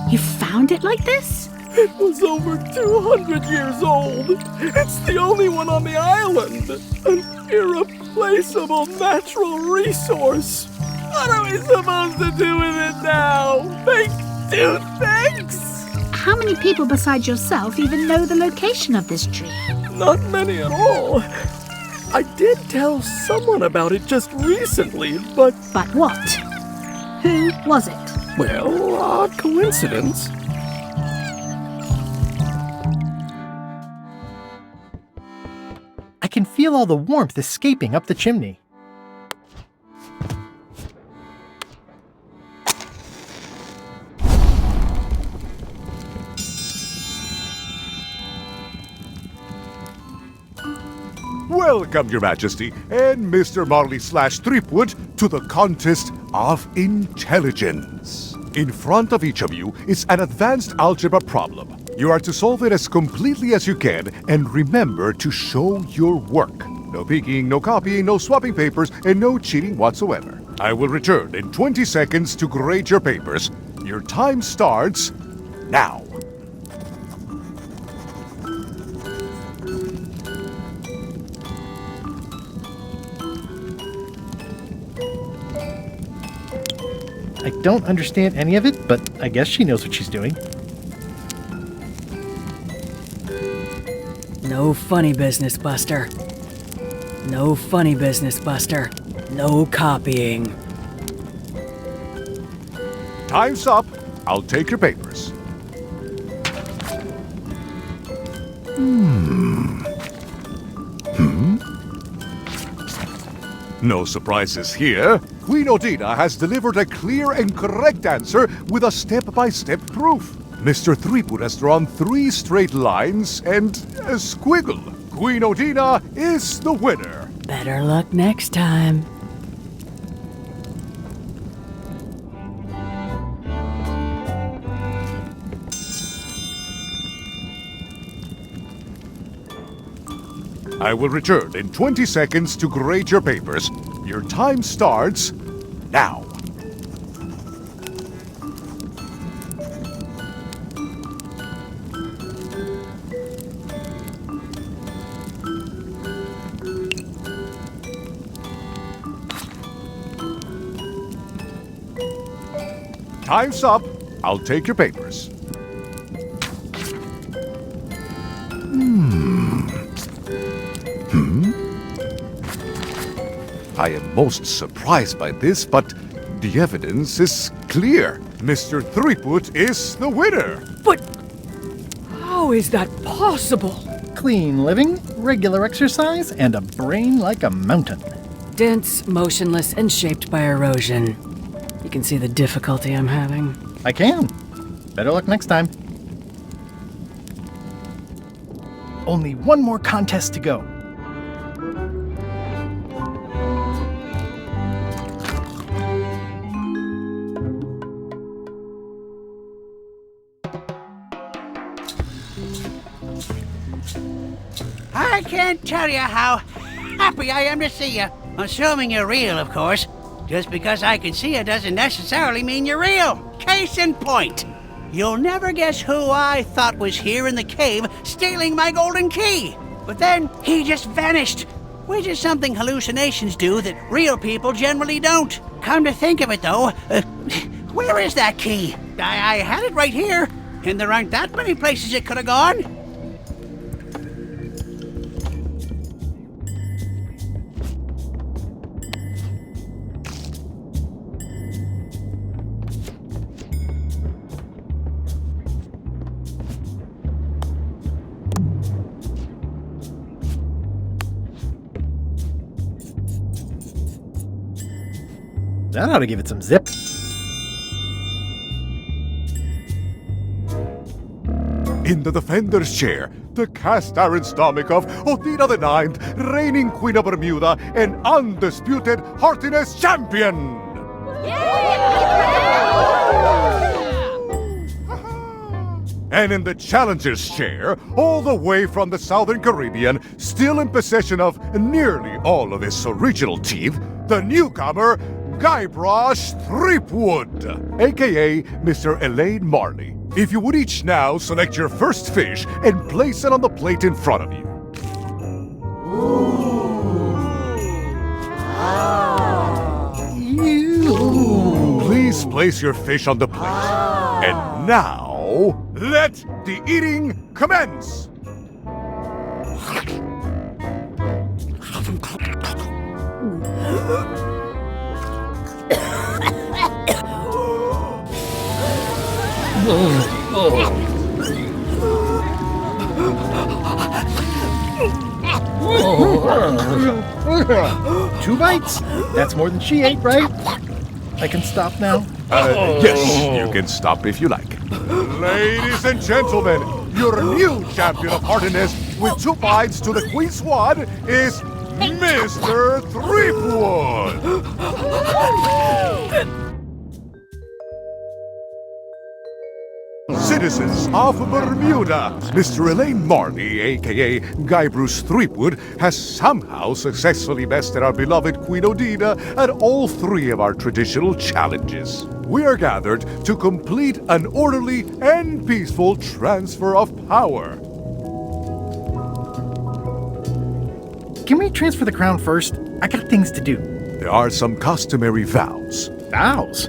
You found it like this? It was over 200 years old. It's the only one on the island. An irreplaceable natural resource. What are we supposed to do with it now? Make toothpicks? How many people besides yourself even know the location of this tree? Not many at all. I did tell someone about it just recently, but... But what? Who was it? Well, odd coincidence. I can feel all the warmth escaping up the chimney. Welcome, Your Majesty, and Mr. Marley/Threepwood to the Contest of Intelligence. In front of each of you is an advanced algebra problem. You are to solve it as completely as you can, and remember to show your work. No peeking, no copying, no swapping papers, and no cheating whatsoever. I will return in 20 seconds to grade your papers. Your time starts now. I don't understand any of it, but I guess she knows what she's doing. No funny business, Buster. No funny business, Buster. No copying. Time's up. I'll take your papers. No surprises here. Queen Odina has delivered a clear and correct answer with a step-by-step proof. Mr. Threepwood has drawn 3 straight lines and a squiggle. Queen Odina is the winner. Better luck next time. I will return in 20 seconds to grade your papers. Your time starts now. Time's up. I'll take your papers. I am most surprised by this, but the evidence is clear. Mr. Threepwood is the winner. But how is that possible? Clean living, regular exercise, and a brain like a mountain. Dense, motionless, and shaped by erosion. You can see the difficulty I'm having. I can. Better luck next time. Only one more contest to go. I can't tell you how happy I am to see you. Assuming you're real, of course. Just because I can see you doesn't necessarily mean you're real. Case in point. You'll never guess who I thought was here in the cave stealing my golden key. But then he just vanished. which is something hallucinations do that real people generally don't. Come to think of it, though, where is that key? I had it right here, and there aren't that many places it could have gone. That ought to give it some zip. In the defender's chair, the cast iron stomach of Othina the Ninth, reigning Queen of Bermuda and undisputed Heartiness champion! And in the challenger's chair, all the way from the Southern Caribbean, still in possession of nearly all of his original teeth, the newcomer, Guybrush Threepwood, aka Mr. Elaine Marley. If you would each now select your first fish and place it on the plate in front of you. Please place your fish on the plate. And now, let the eating commence! Two bites? That's more than she ate, right? I can stop now? Yes, you can stop if you like. Ladies and gentlemen, your new champion of Heartiness with 2 bites to the Queen's Swan is Mr. Threepwood! Citizens of Bermuda, Mr. Elaine Marley, aka Guybrush Threepwood, has somehow successfully bested our beloved Queen Othina at all 3 of our traditional challenges. We are gathered to complete an orderly and peaceful transfer of power. Can we transfer the crown first? I got things to do. There are some customary vows. Vows?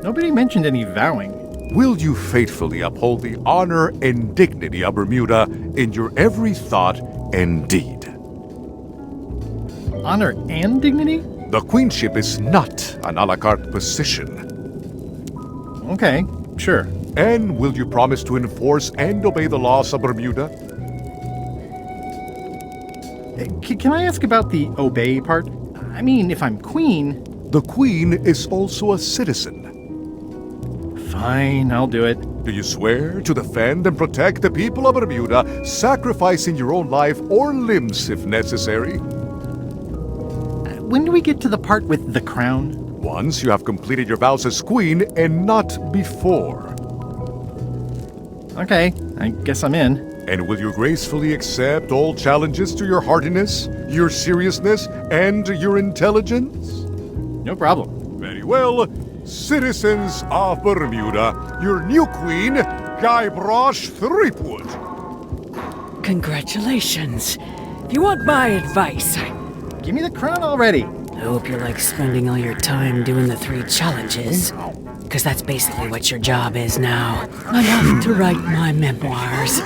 Nobody mentioned any vowing. Will you faithfully uphold the honor and dignity of Bermuda in your every thought and deed? Honor and dignity? The queenship is not an a la carte position. Okay, sure. And will you promise to enforce and obey the laws of Bermuda? Can I ask about the obey part? I mean, if I'm queen... The queen is also a citizen. Fine, I'll do it. Do you swear to defend and protect the people of Bermuda, sacrificing your own life or limbs if necessary? When do we get to the part with the crown? Once you have completed your vows as queen and not before. Okay, I guess I'm in. And will you gracefully accept all challenges to your heartiness, your seriousness, and your intelligence? No problem. Very well. Citizens of Bermuda, your new queen, Guybrush Threepwood. Congratulations. If you want my advice, give me the crown already. I hope you like spending all your time doing the 3 challenges. Because that's basically what your job is now. I'm off to write my memoirs.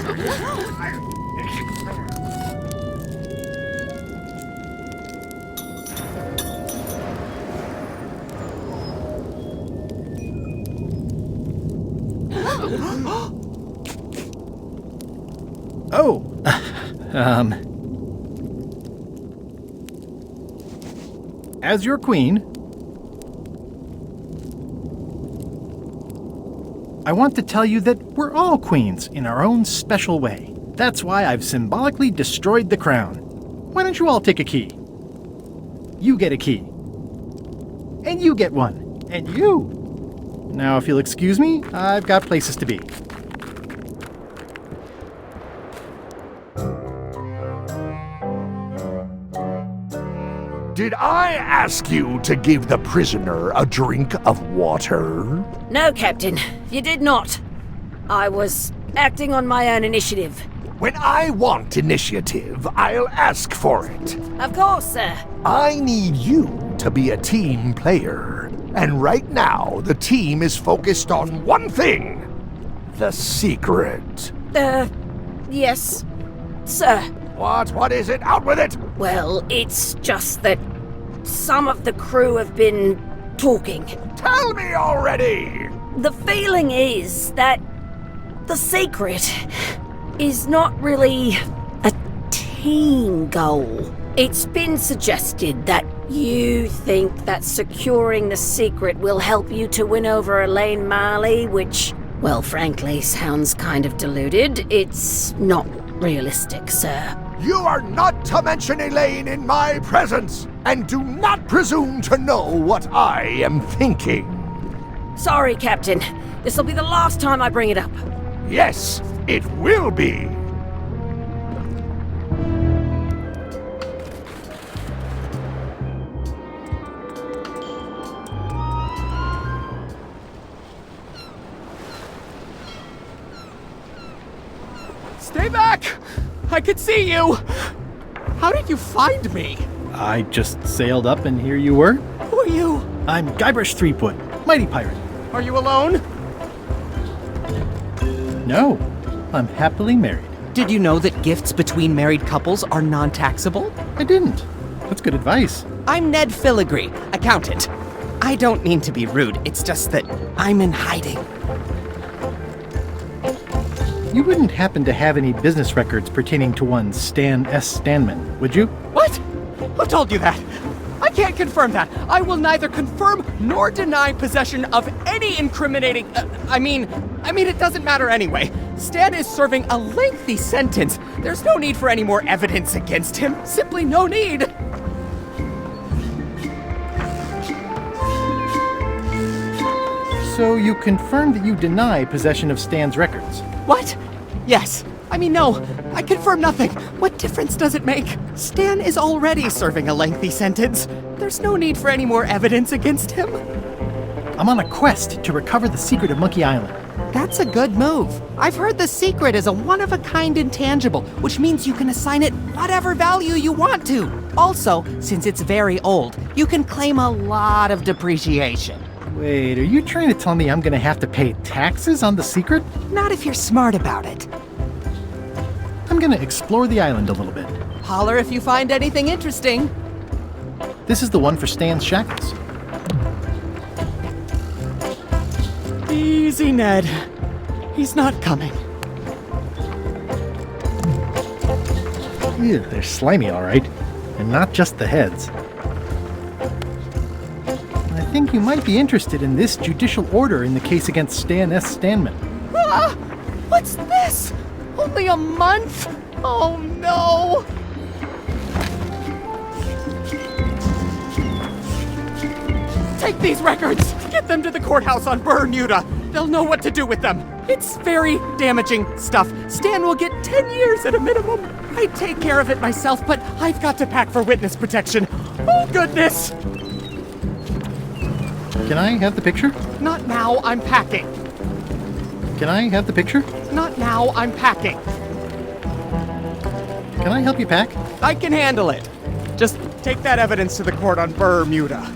As your queen, I want to tell you that we're all queens in our own special way. That's why I've symbolically destroyed the crown. Why don't you all take a key? You get a key. And you get one. And you. Now, if you'll excuse me, I've got places to be. Did I ask you to give the prisoner a drink of water? No, Captain, you did not. I was acting on my own initiative. When I want initiative, I'll ask for it. Of course, sir. I need you to be a team player. And right now, the team is focused on one thing. The secret. Yes, sir. What is it? Out with it! Well, it's just that some of the crew have been talking. Tell me already! The feeling is that the secret is not really a team goal. It's been suggested that you think that securing the secret will help you to win over Elaine Marley, which, well, frankly, sounds kind of deluded. It's not realistic, sir. You are not to mention Elaine in my presence, and do not presume to know what I am thinking. Sorry, Captain. This'll be the last time I bring it up. Yes, it will be. Stay back! I could see you! How did you find me? I just sailed up and here you were. Who are you? I'm Guybrush Threepwood, mighty pirate. Are you alone? No, I'm happily married. Did you know that gifts between married couples are non-taxable? I didn't. That's good advice. I'm Ned Filigree, accountant. I don't mean to be rude, it's just that I'm in hiding. You wouldn't happen to have any business records pertaining to one Stan S. Stanman, would you? What? Who told you that? I can't confirm that. I will neither confirm nor deny possession of any incriminating... I mean, it doesn't matter anyway. Stan is serving a lengthy sentence. There's no need for any more evidence against him. Simply no need. So you confirmed that you deny possession of Stan's records? What? Yes. I mean, no. I confirm nothing. What difference does it make? Stan is already serving a lengthy sentence. There's no need for any more evidence against him. I'm on a quest to recover the secret of Monkey Island. That's a good move. I've heard the secret is a one-of-a-kind intangible, which means you can assign it whatever value you want to. Also, since it's very old, you can claim a lot of depreciation. Wait, are you trying to tell me I'm gonna have to pay taxes on the secret? Not if you're smart about it. I'm gonna explore the island a little bit. Holler if you find anything interesting. This is the one for Stan's shackles. Easy, Ned. He's not coming. Ew, they're slimy, all right. And not just the heads. I think you might be interested in this judicial order in the case against Stan S. Stanman. Ah! What's this? Only a month? Oh no! Take these records! Get them to the courthouse on Bermuda! They'll know what to do with them! It's very damaging stuff. Stan will get 10 years at a minimum. I'd take care of it myself, but I've got to pack for witness protection. Oh goodness! Can I have the picture? Not now, I'm packing. Can I have the picture? Not now, I'm packing. Can I help you pack? I can handle it. Just take that evidence to the court on Bermuda.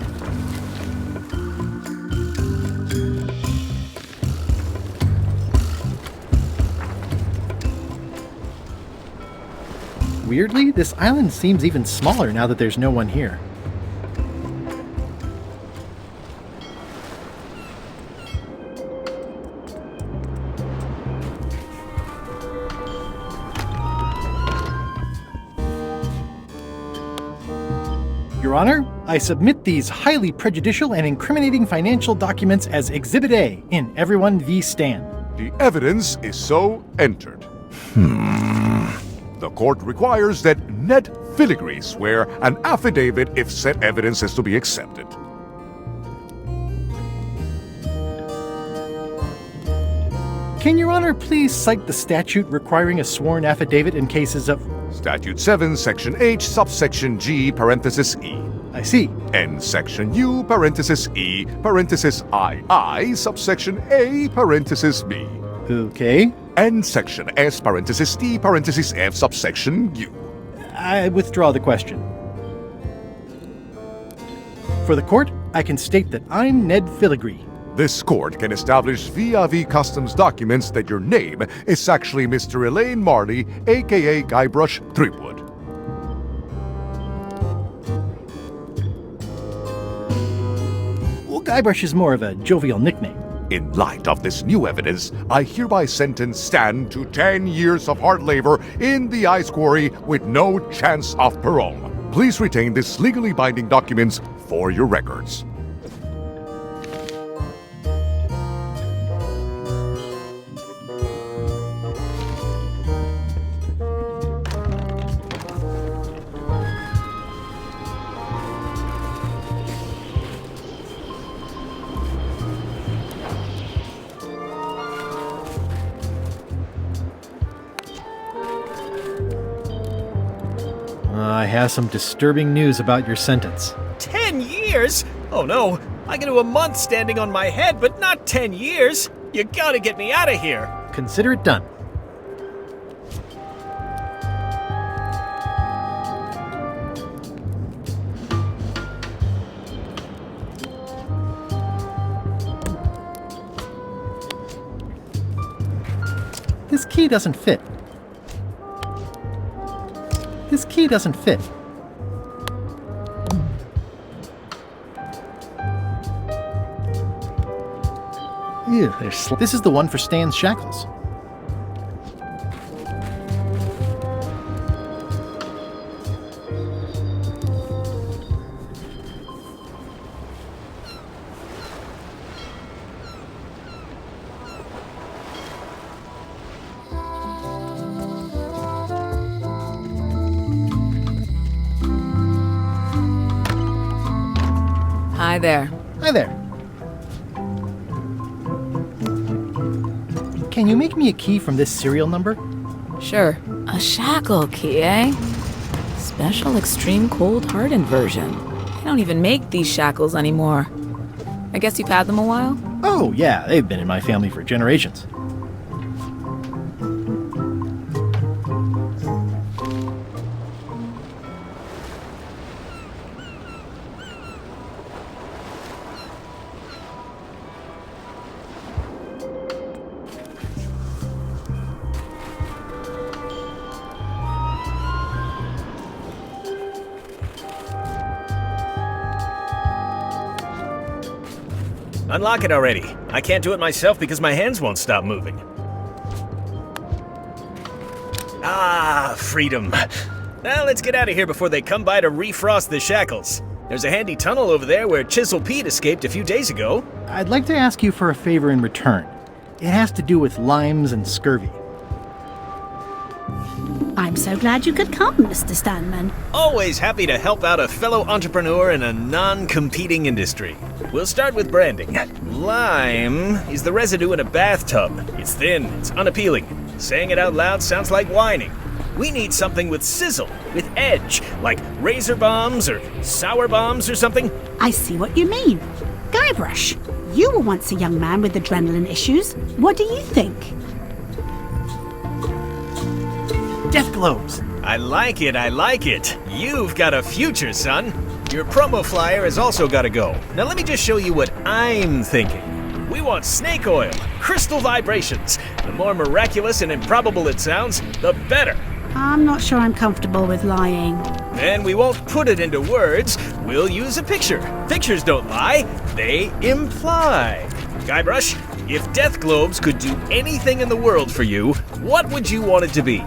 Weirdly, this island seems even smaller now that there's no one here. Your Honor, I submit these highly prejudicial and incriminating financial documents as Exhibit A in Everyone v. Stan. The evidence is so entered. The court requires that Ned Filigree swear an affidavit if said evidence is to be accepted. Can Your Honor please cite the statute requiring a sworn affidavit in cases of... Statute 7, Section H, subsection G, parenthesis E. I see. And Section U, parenthesis E, parenthesis II, subsection A, parenthesis B. Okay. End section S parenthesis T parenthesis F subsection U. I withdraw the question. For the court, I can state that I'm Ned Filigree. This court can establish via customs documents that your name is actually Mr. Elaine Marley, aka Guybrush Threepwood. Well, Guybrush is more of a jovial nickname. In light of this new evidence, I hereby sentence Stan to 10 years of hard labor in the ice quarry with no chance of parole. Please retain this legally binding documents for your records. I have some disturbing news about your sentence. 10 years? Oh no, I can do a month standing on my head, but not 10 years. You gotta get me out of here. Consider it done. This key doesn't fit. This key doesn't fit. Ew, this is the one for Stan's shackles. Hi there. Hi there. Can you make me a key from this serial number? Sure. A shackle key, eh? Special extreme cold hardened version. They don't even make these shackles anymore. I guess you've had them a while? Oh, yeah, they've been in my family for generations. Unlock it already. I can't do it myself because my hands won't stop moving. Ah, freedom. Now let's get out of here before they come by to refrost the shackles. There's a handy tunnel over there where Chisel Pete escaped a few days ago. I'd like to ask you for a favor in return. It has to do with limes and scurvy. I'm so glad you could come, Mr. Stanman. Always happy to help out a fellow entrepreneur in a non-competing industry. We'll start with branding. Lime is the residue in a bathtub. It's thin, it's unappealing. Saying it out loud sounds like whining. We need something with sizzle, with edge, like razor bombs or sour bombs or something. I see what you mean. Guybrush, you were once a young man with adrenaline issues. What do you think? Death globes. I like it, I like it. You've got a future, son. Your promo flyer has also got to go. Now let me just show you what I'm thinking. We want snake oil, crystal vibrations. The more miraculous and improbable it sounds, the better. I'm not sure I'm comfortable with lying. Then we won't put it into words. We'll use a picture. Pictures don't lie, they imply. Guybrush, if Death Globes could do anything in the world for you, what would you want it to be?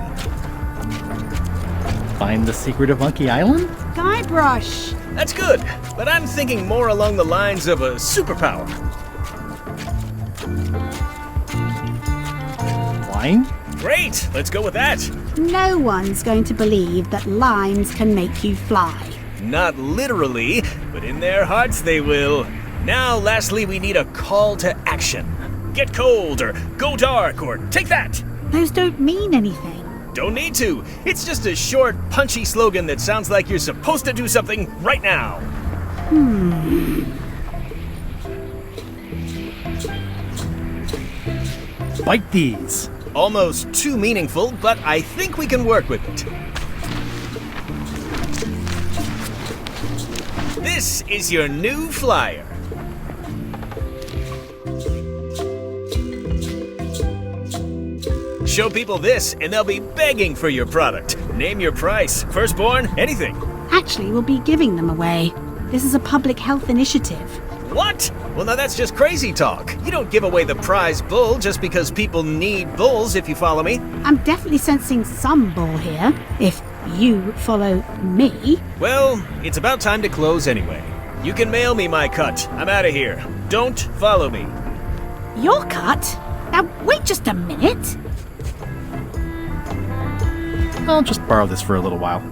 Find the secret of Monkey Island? Guybrush! That's good, but I'm thinking more along the lines of a superpower. Flying? Great, let's go with that. No one's going to believe that limes can make you fly. Not literally, but in their hearts they will. Now, lastly, we need a call to action. Get cold, or go dark, or take that. Those don't mean anything. Don't need to. It's just a short, punchy slogan that sounds like you're supposed to do something right now. Bite these. Almost too meaningful, but I think we can work with it. This is your new flyer. Show people this, and they'll be begging for your product. Name your price, firstborn, anything. Actually, we'll be giving them away. This is a public health initiative. What? Well, now that's just crazy talk. You don't give away the prize bull just because people need bulls, if you follow me. I'm definitely sensing some bull here, if you follow me. Well, it's about time to close anyway. You can mail me my cut. I'm out of here. Don't follow me. Your cut? Now, wait just a minute. I'll just borrow this for a little while.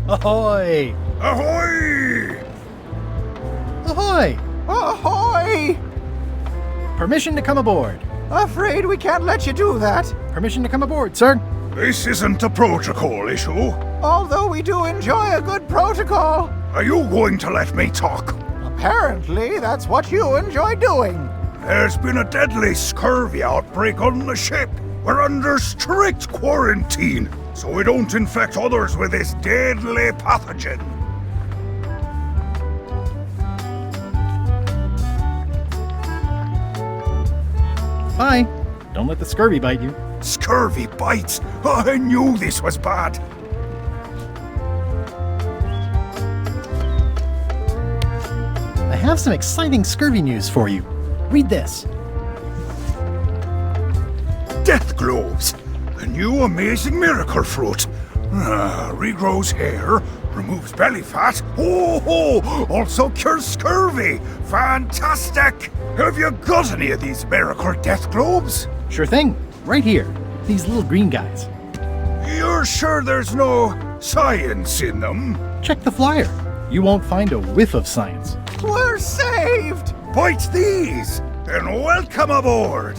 Ahoy! Ahoy! Ahoy! Ahoy! Permission to come aboard. Afraid we can't let you do that. Permission to come aboard, sir. This isn't a protocol issue. Although we do enjoy a good protocol. Are you going to let me talk? Apparently, that's what you enjoy doing. There's been a deadly scurvy outbreak on the ship. We're under strict quarantine, so we don't infect others with this deadly pathogen. Bye. Don't let the scurvy bite you. Scurvy bites? I knew this was bad. I have some exciting scurvy news for you. Read this. Death globes! A new amazing miracle fruit. Regrows hair, removes belly fat. Also cures scurvy. Fantastic! Have you got any of these miracle death globes? Sure thing. Right here. These little green guys. You're sure there's no science in them? Check the flyer. You won't find a whiff of science. We're saved! Bite these, and welcome aboard!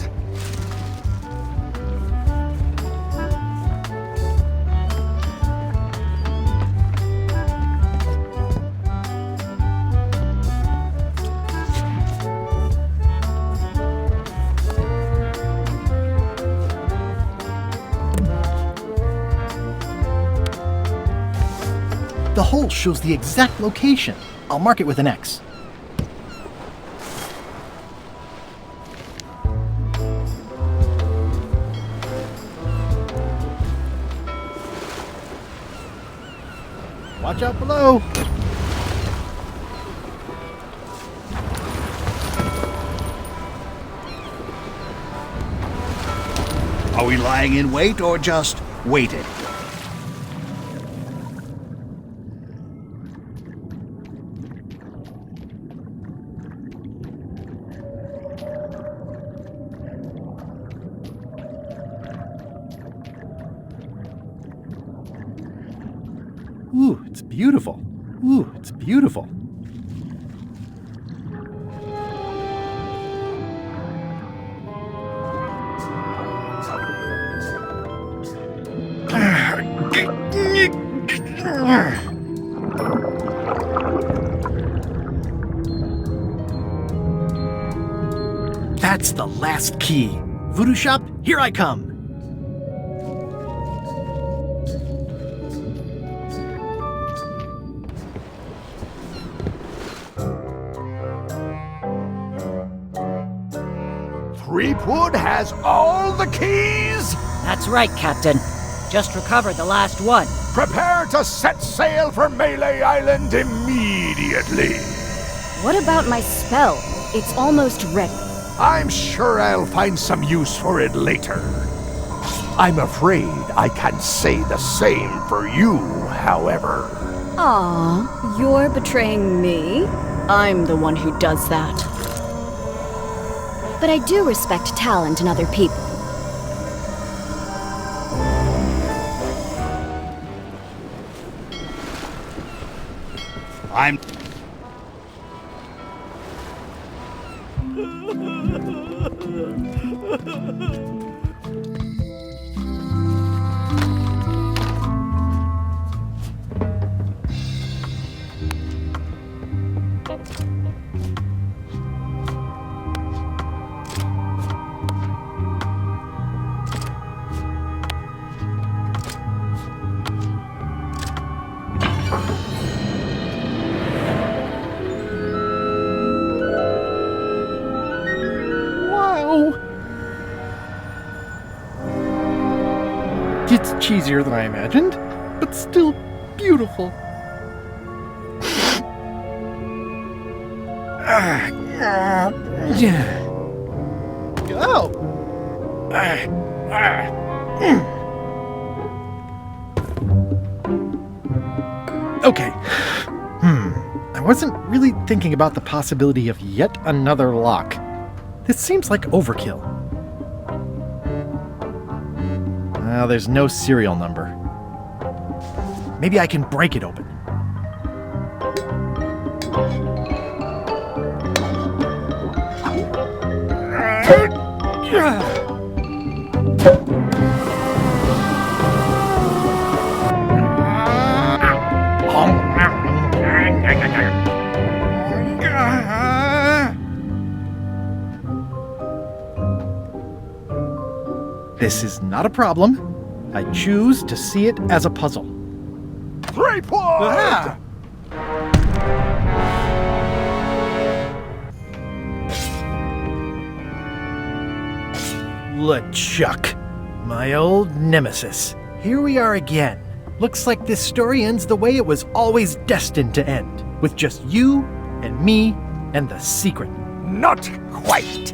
The hole shows the exact location. I'll mark it with an X. Watch out below! Are we lying in wait or just waiting? Ooh, it's beautiful. Ooh, it's beautiful. That's the last key. Voodoo Shop, here I come. Threepwood has all the keys? That's right, Captain. Just recovered the last one. Prepare to set sail for Melee Island immediately. What about my spell? It's almost ready. I'm sure I'll find some use for it later. I'm afraid I can't say the same for you, however. Aw, you're betraying me? I'm the one who does that. But I do respect talent in other people. I'm... cheesier than I imagined, but still beautiful. Okay. I wasn't really thinking about the possibility of yet another lock. This seems like overkill. Well, there's no serial number. Maybe I can break it open. This is not a problem. I choose to see it as a puzzle. 3 points! LeChuck, my old nemesis. Here we are again. Looks like this story ends the way it was always destined to end, with just you and me and the secret. Not quite.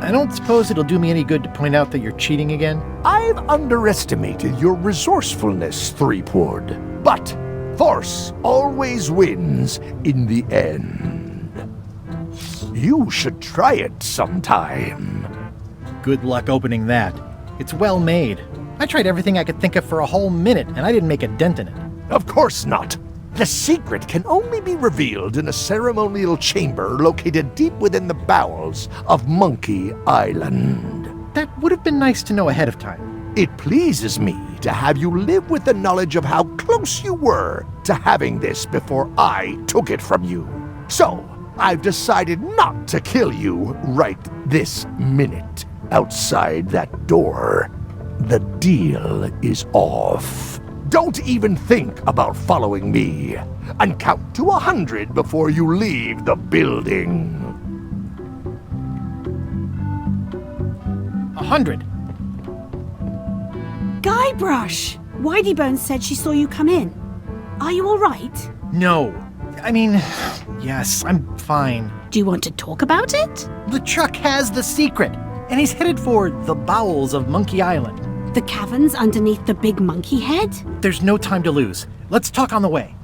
I don't suppose it'll do me any good to point out that you're cheating again? I've underestimated your resourcefulness, Threepwood. But force always wins in the end. You should try it sometime. Good luck opening that. It's well made. I tried everything I could think of for a whole minute, and I didn't make a dent in it. Of course not. The secret can only be revealed in a ceremonial chamber located deep within the bowels of Monkey Island. That would have been nice to know ahead of time. It pleases me to have you live with the knowledge of how close you were to having this before I took it from you. So, I've decided not to kill you right this minute. Outside that door, the deal is off. Don't even think about following me, and count to 100 before you leave the building. 100. Guybrush! Whiteybones said she saw you come in. Are you all right? No. I mean, yes, I'm fine. Do you want to talk about it? LeChuck has the secret, and he's headed for the bowels of Monkey Island. The caverns underneath the big monkey head? There's no time to lose. Let's talk on the way.